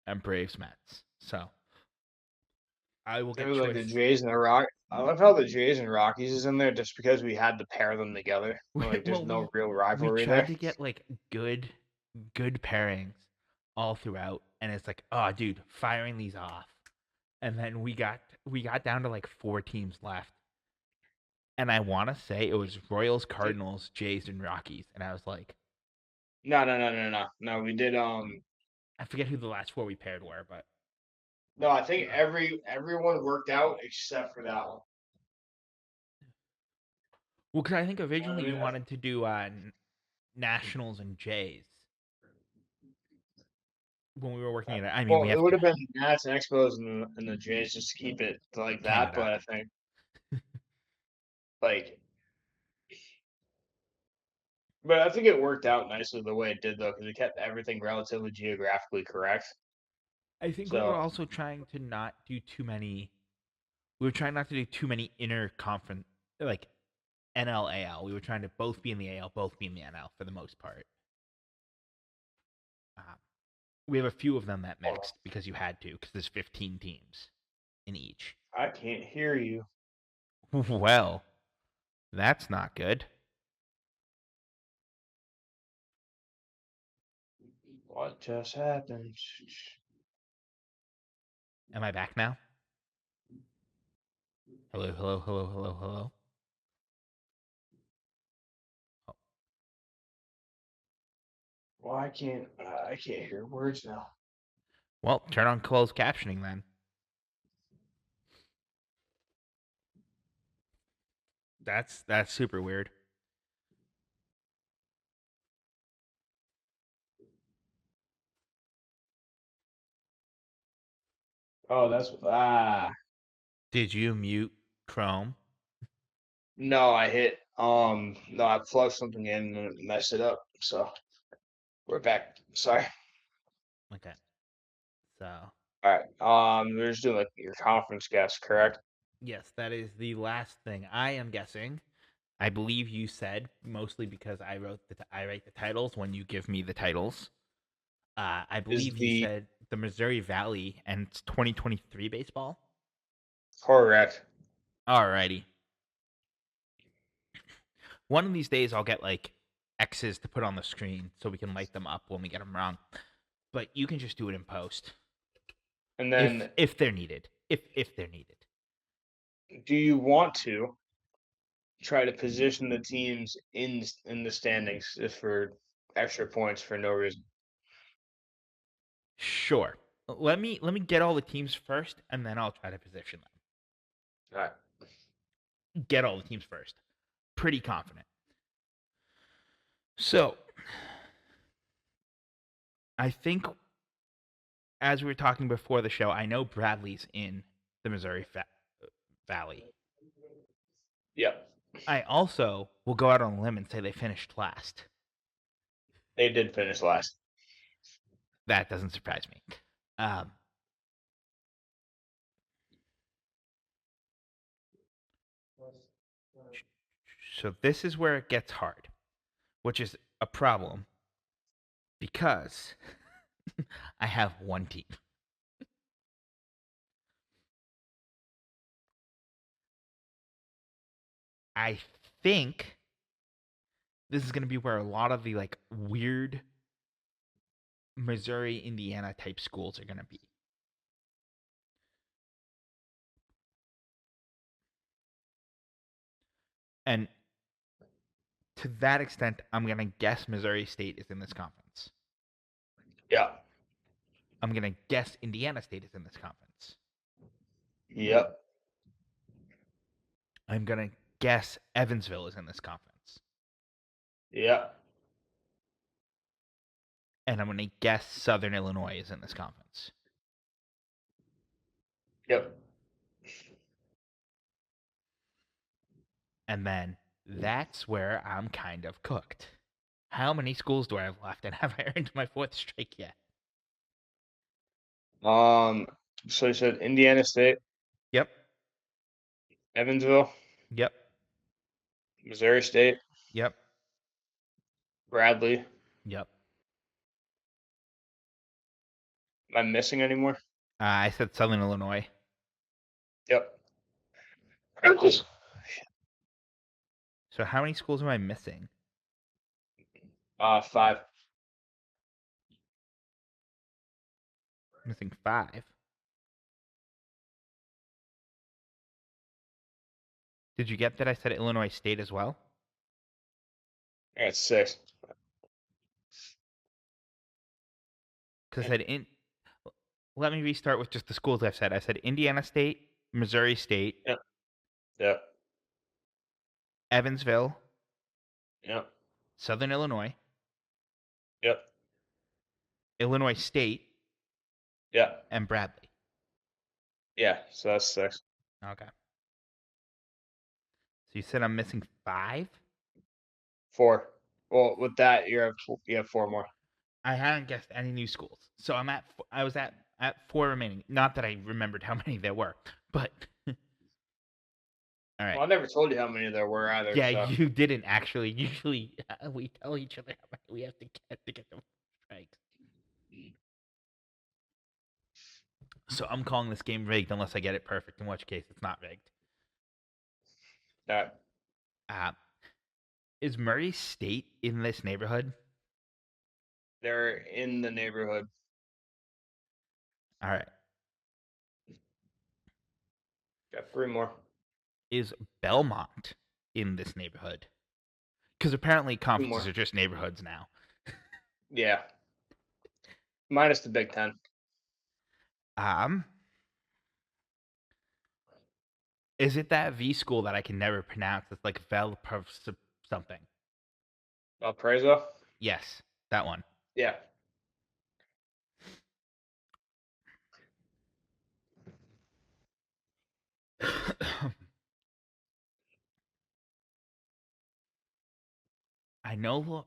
and Braves, Mets. So I will get Maybe like the choice. Jays and the Rock. I love how the Jays and Rockies is in there just because we had to pair them together. Like, there's Well, no real we rivalry tried there. to get like good pairings all throughout, and it's like, oh, dude, firing these off, and then we got down to like four teams left, and I want to say it was Royals, Cardinals, Jays, and Rockies, and I was like, No, no, no, no, no, no. We did. I forget who the last four we paired were, but No, I think everyone worked out except for that one. well, because I think You know what originally I you mean? wanted to do Nationals and Jays when we were working it. I mean, we Well, it have would have been Nats and Expos and the Jays just to keep it like that. Canada. But I think like, but I think it worked out nicely the way it did though, because it kept everything relatively geographically correct. I think we were So also trying to not do too many. We were trying not to do too many interconference like NL AL. We were trying to both be in the AL, both be in the NL for the most part. Um, we have a few of them that hold on. mixed because you had to, because there's 15 teams in each. I can't hear you. Well, that's not good. What just happened? Am I back now? Hello, hello, hello, hello, hello. Oh, Why can't I can't hear words now? well, turn on closed captioning then. That's super weird. Oh, that's Did you mute Chrome? no, I hit no, I plugged something in and it messed it up. So we're back. Sorry. Okay, so All right. We're just doing like your conference guess, correct? yes, that is the last thing I am guessing. I believe you said mostly because I write the titles when you give me the titles. I Is believe you the said the Missouri Valley and 2023 baseball. correct. Alrighty. One of these days, I'll get like X's to put on the screen so we can light them up when we get them wrong. But you can just do it in post And if then, if they're needed. If they're needed. do you want to try to position the teams in the standings if for extra points for no reason? Sure. Let me get all the teams first, and then I'll try to position All right. them. Get all the teams first. Pretty confident. So I think, as we were talking before the show, I know Bradley's in the Missouri Valley. Yep. I also will go out on a limb and say they finished last. They did finish last. That doesn't surprise me. Um, so this is where it gets hard, which is a problem because I have one team. I think this is going to be where a lot of the like weird Missouri, Indiana type schools are going to be. And to that extent, I'm going to guess Missouri State is in this conference. Yeah. I'm going to guess Indiana State is in this conference. Yep. I'm going to guess Evansville is in this conference. Yep. And I'm going to guess Southern Illinois is in this conference. Yep. And then that's where I'm kind of cooked. How many schools do I have left? And have I earned my fourth strike yet? So you said Indiana State, Yep. Evansville, Yep. Missouri State, Yep. Bradley. Yep. Am I missing any more? I said Southern Illinois. Yep. So how many schools am I missing? 5. Missing 5. Did you get that I said Illinois State as well? That's 6. Because I said in. Let me restart with just the schools I've said. I said Indiana State, Missouri State, Yep. Yep. Evansville, Yep. Southern Illinois, Yep. Illinois State, Yep. and Bradley. Yeah. So that's 6. Okay. So you said I'm missing 5? 4. Well, with that, you have 4 more. I hadn't guessed any new schools, so I was at 4 remaining. Not that I remembered how many there were, but all right. Well, I never told you how many there were either. Yeah, So. you didn't actually. Usually, we tell each other how many we have to get the strikes. So I'm calling this game rigged unless I get it perfect, in which case it's not rigged. All right. Uh, is Murray State in this neighborhood? They're in the neighborhood. All right. Got 3 more. Is Belmont in this neighborhood? Because apparently 2 more. conferences are just neighborhoods now. Yeah. Minus the Big Ten. Is it that V school that I can never pronounce? It's like something. Valparaiso? Yes, that one. Yeah. I know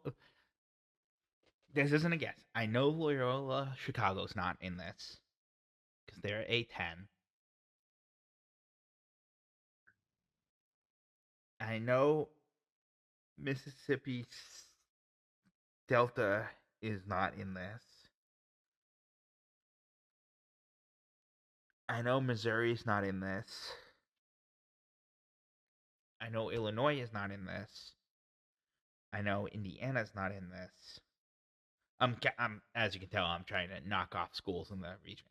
this isn't a guess. I know Loyola Chicago's not in this because they're A10. I know Mississippi Delta is not in this. I know Missouri's not in this. I know Illinois is not in this. I know Indiana's not in this. I'm as you can tell, I'm trying to knock off schools in the region.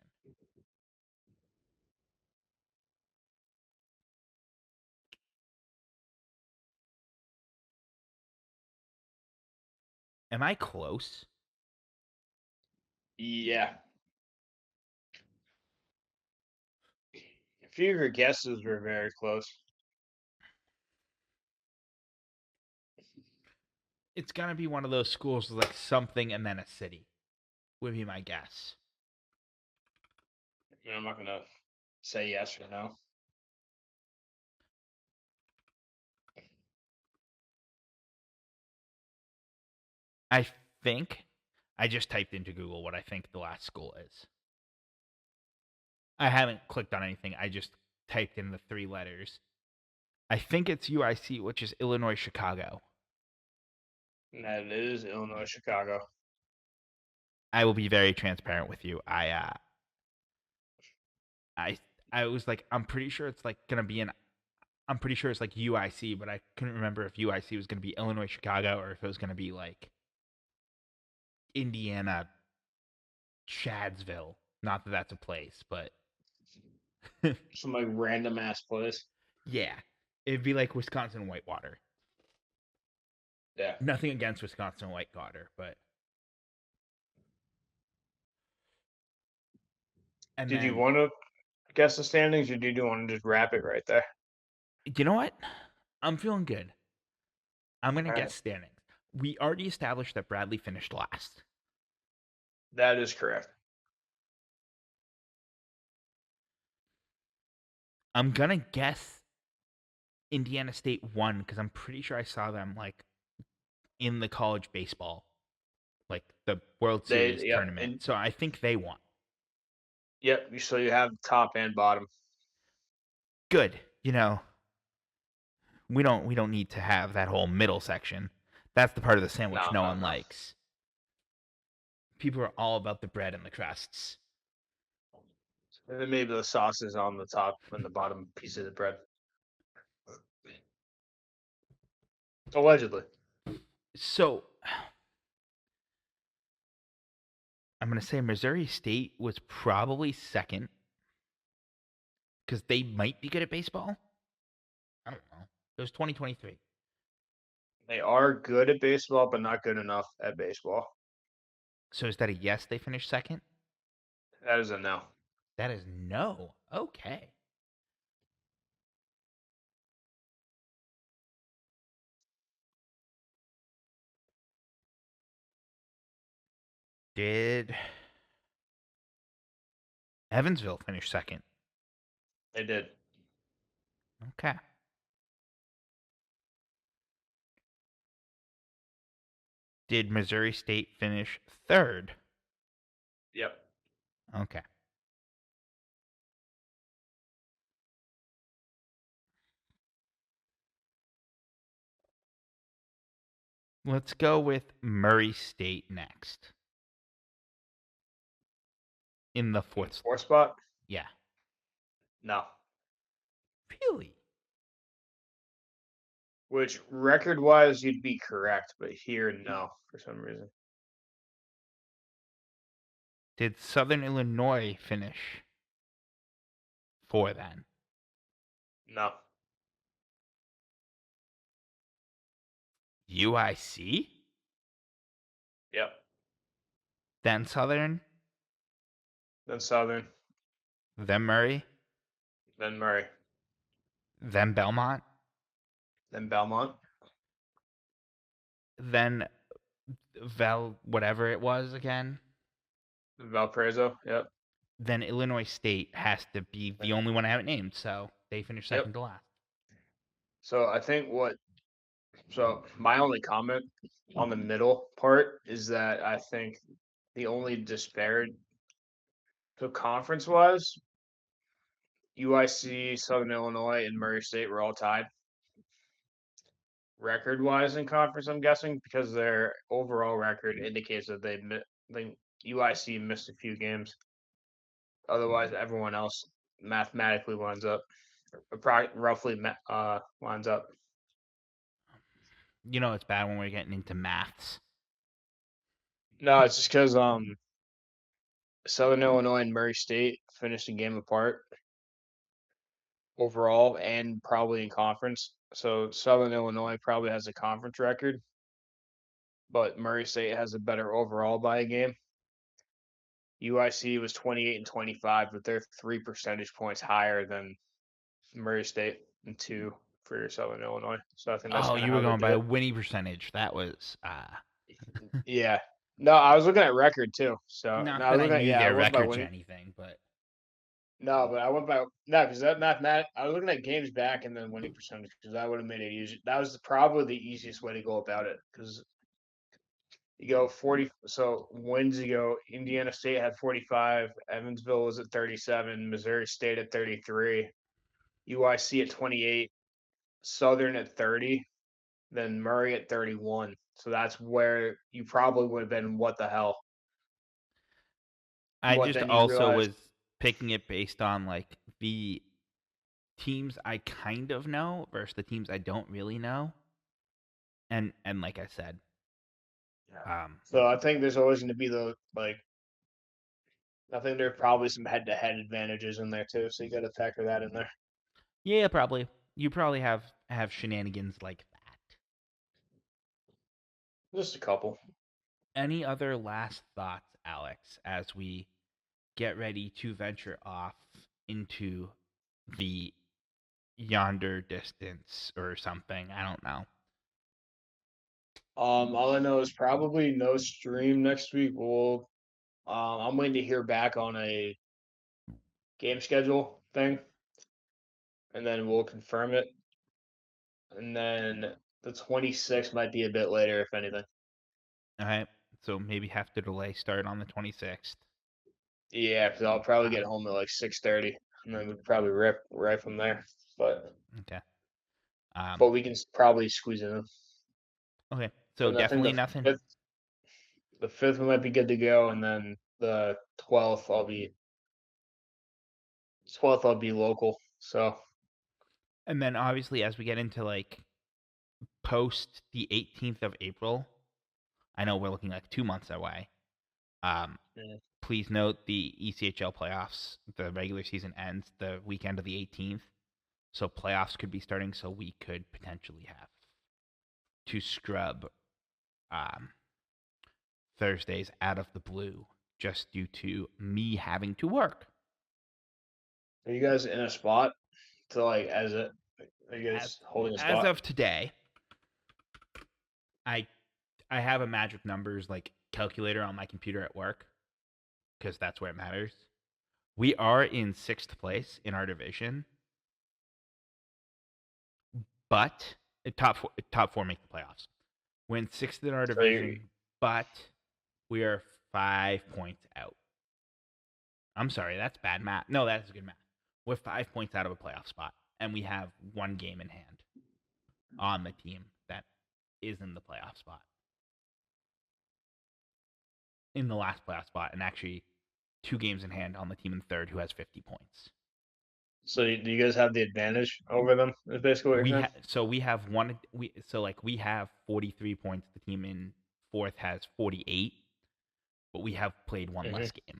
Am I close? Yeah. A few of your guesses were very close. It's gonna be one of those schools with like something and then a city. Would be my guess. I'm not gonna say yes or no. I think I just typed into Google what I think the last school is. I haven't clicked on anything. I just typed in the 3 letters. I think it's UIC, which is Illinois Chicago. And that is Illinois, Chicago. I will be very transparent with you. I was like, I'm pretty sure it's like gonna be I'm pretty sure it's like UIC, but I couldn't remember if UIC was gonna be Illinois Chicago or if it was gonna be like Indiana Shadsville. Not that that's a place, but Some like random ass place. yeah, it'd be like Wisconsin Whitewater. Yeah. Nothing against Wisconsin Whitewater, but and Did you then want to guess the standings, or did you want to just wrap it right there? you know what? I'm feeling good. I'm gonna All right. guess standings. We already established that Bradley finished last. That is correct. I'm gonna guess Indiana State won because I'm pretty sure I saw them like in the college baseball, like the World Series Yep. tournament. And So I think they won. yep. So you have top and bottom. Good. We don't need to have that whole middle section. That's the part of the sandwich No, no no, one no. likes. People are all about the bread and the crusts. And then maybe the sauce is on the top and the bottom piece of the bread. Allegedly. So I'm gonna say Missouri State was probably second because they might be good at baseball. I don't know. It was 2023. They are good at baseball, but not good enough at baseball. So is that a yes? They finished second. That is a no. That is no. Okay. Did Evansville finish second? They did. Okay. Did Missouri State finish third? Yep. Okay. Let's go with Murray State next. In the In the fourth. fourth spot? Yeah. No. Really? Which record wise you'd be correct, but here no for some reason. Did Southern Illinois finish four then? No. UIC? Yep. Then Southern? Then Southern. Then Murray? Then Murray. Then Belmont? Then Belmont. Then whatever it was again? Then Valparaiso. Yep. Then Illinois State has to be the only one I haven't named, so they finished Yep. second to last. So I think so my only comment on the middle part is that I think the only disparity, so conference wise, UIC, Southern Illinois, and Murray State were all tied. Record wise in conference, I'm guessing, because their overall record indicates that the UIC missed a few games. Otherwise, everyone else mathematically lines up, roughly lines up. It's bad when we're getting into maths. No, it's just because Southern Illinois and Murray State finished a game apart overall and probably in conference. So Southern Illinois probably has a conference record, but Murray State has a better overall by a game. UIC was 28-25, but they're 3 percentage points higher than Murray State and 2 for Southern Illinois. So I think that's Oh, kind of you were how they going did by it. winning percentage. That was Yeah. No, I was looking at record too. So no, not I that was I looking at knew yeah, I their went by records or winning. anything, but No, but I went by no because that mathematic. I was looking at games back and then winning percentage because that would have made it easy. That was probably the easiest way to go about it because you go 40. So wins you go. Indiana State had 45. Evansville was at 37. Missouri State at 33. UIC at 28. Southern at 30. Then Murray at 31. So that's where you probably would have been. What the hell? I But just then you also realize, was picking it based on like the teams I kind of know versus the teams I don't really know. And like I said, yeah. um, So I think there's always going to be the like. I think there are probably some head-to-head advantages in there too. So you got to factor that in there. yeah, probably you probably have shenanigans like that. Just a couple. Any other last thoughts, Alex, as we get ready to venture off into the yonder distance or something? I don't know. All I know is probably no stream next week. I'm waiting to hear back on a game schedule thing, and then we'll confirm it. And then the 26th might be a bit later, if anything. All right, so maybe have to delay start on the 26th. Yeah, because I'll probably Um, get home at like 6:30, and then we could probably rip right from there. But okay. Um, but we can probably squeeze it in. okay. So And I think definitely nothing. the fifth might be good to go, and then the 12th I'll be local. So And then obviously as we get into like post the 18th of April, I know we're looking like 2 months away. Um, yeah. please note the ECHL playoffs. The regular season ends the weekend of the 18th, so playoffs could be starting. So we could potentially have to scrub um, Thursdays out of the blue just due to me having to work. Are you guys in a spot to like as it? Are you As guys holding a as spot? of today, I I have a magic numbers like calculator on my computer at work because that's where it matters. We are in sixth place in our division, but top four make the playoffs. We're in sixth in our So you division, but we are 5 points out. I'm sorry, that's bad math. No, that's good math. We're 5 points out of a playoff spot, and we have one game in hand on the team that is in the playoff spot, in the last playoff spot, and actually 2 games in hand on the team in third who has 50 points. do you guys have the advantage over them? Is basically what you're saying. We have one we have 43 points. The team in fourth has 48, but we have played one Hmm. less game.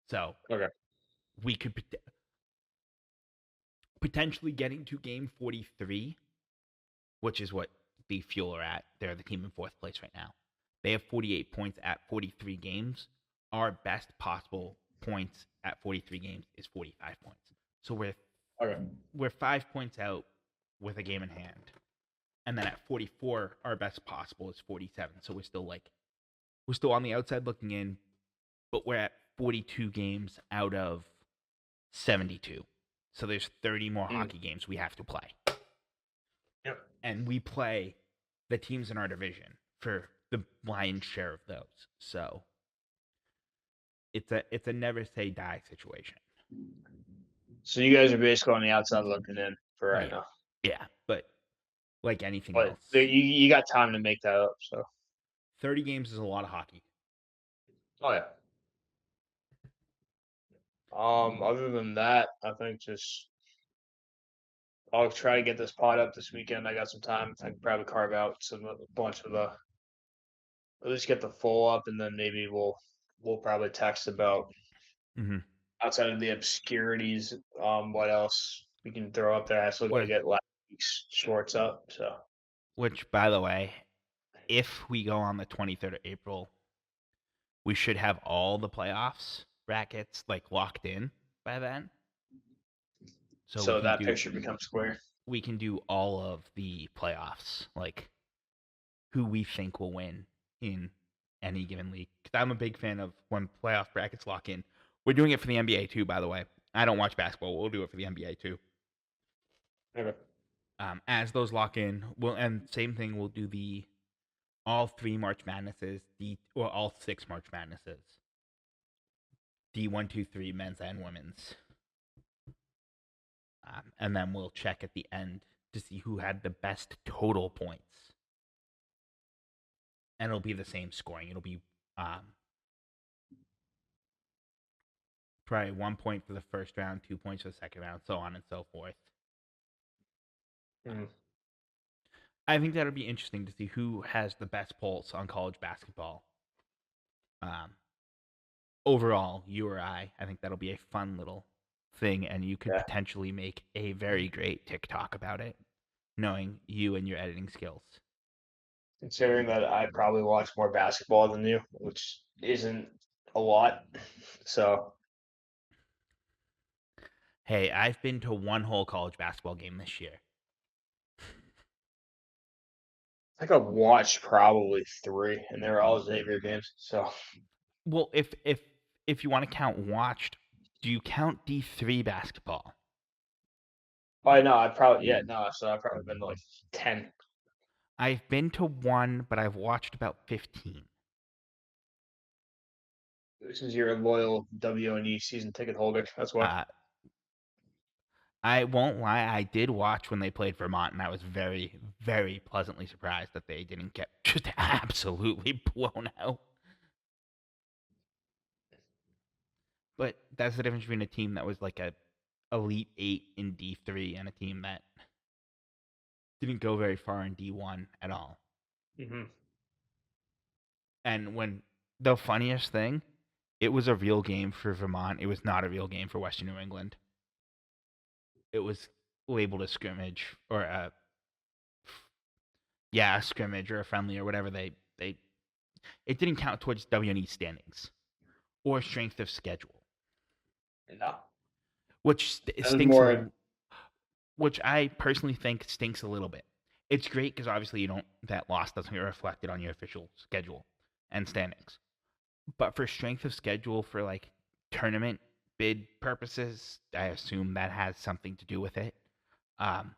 So Okay. we could potentially getting to game 43, which is what the Fuel are at. They're the team in fourth place right now. They have 48 points at 43 games. Our best possible points at 43 games is 45 points. So Okay. we're 5 points out with a game in hand. And then at 44, our best possible is 47. So we're still on the outside looking in, but we're at 42 games out of 72. So there's 30 more Mm. hockey games we have to play. Yep. And we play the teams in our division for the lion's share of those. So it's a never say die situation. So you guys are basically on the outside looking in for right Yeah. now. Yeah, but like anything But else, you got time to make that up. So 30 games is a lot of hockey. oh yeah. Other than that, I think just I'll try to get this pot up this weekend. I got some time. I can probably carve out a bunch of at least get the full up, and then maybe we'll probably text about Hmm. outside of the obscurities. What else we can throw up there? I still got to What? get last week's shorts up. So Which, by the way, if we go on the 23rd of April, we should have all the playoffs brackets like locked in by then. So so that picture becomes square. we can do all of the playoffs, like who we think will win in any given league. Because I'm a big fan of when playoff brackets lock in. We're doing it for the NBA too, by the way. I don't watch basketball. We'll do it for the NBA too. Okay. As those lock in, and same thing. We'll do the all three March Madnesses, or all six March Madnesses, D1, 2, 3, men's and women's, and then we'll check at the end to see who had the best total points, and it'll be the same scoring. It'll be probably 1 point for the first round, 2 points for the second round, so on and so forth. Mm. I think that'll be interesting to see who has the best pulse on college basketball. Um, Overall, you or I think that'll be a fun little thing, and you could Yeah. potentially make a very great TikTok about it, knowing you and your editing skills. Considering that I probably watch more basketball than you, which isn't a lot. So Hey, I've been to one whole college basketball game this year. I think I've watched probably three, and they're all Xavier games. So Well, if you want to count watched, do you count D3 basketball? I know I probably no. So I've probably been to like 10. I've been to one, but I've watched about 15. Since you're a loyal WNE season ticket holder, that's why. Uh, I won't lie, I did watch when they played Vermont, and I was very, very pleasantly surprised that they didn't get just absolutely blown out. But that's the difference between a team that was like a Elite Eight in D3 and a team that didn't go very far in D1 at all. Mm-hmm. And when the funniest thing, it was a real game for Vermont. It was not a real game for Western New England. It was labeled a scrimmage or a scrimmage or a friendly or whatever they it didn't count towards WNE standings or strength of schedule, No, which that was stinks more. which I personally think stinks a little bit. It's great because obviously that loss doesn't get reflected on your official schedule and standings. But for strength of schedule for like tournament bid purposes, I assume that has something to do with it. Um,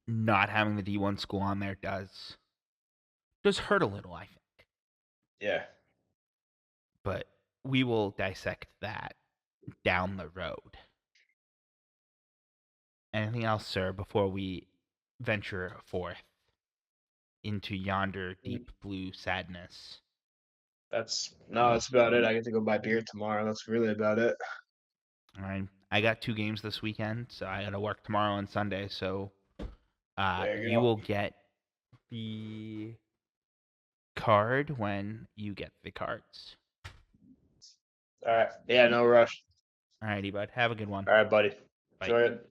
Not having the D1 school on there does hurt a little, I think. Yeah. But we will dissect that down the road. Anything else, sir, before we venture forth into yonder deep blue sadness? That's about it. I get to go buy beer tomorrow. That's really about it. All right. I got 2 games this weekend, so I got to work tomorrow and Sunday. So There you you go. will get the card when you get the cards. All right. Yeah, no rush. All righty, bud. Have a good one. All right, buddy. Bye. Enjoy it.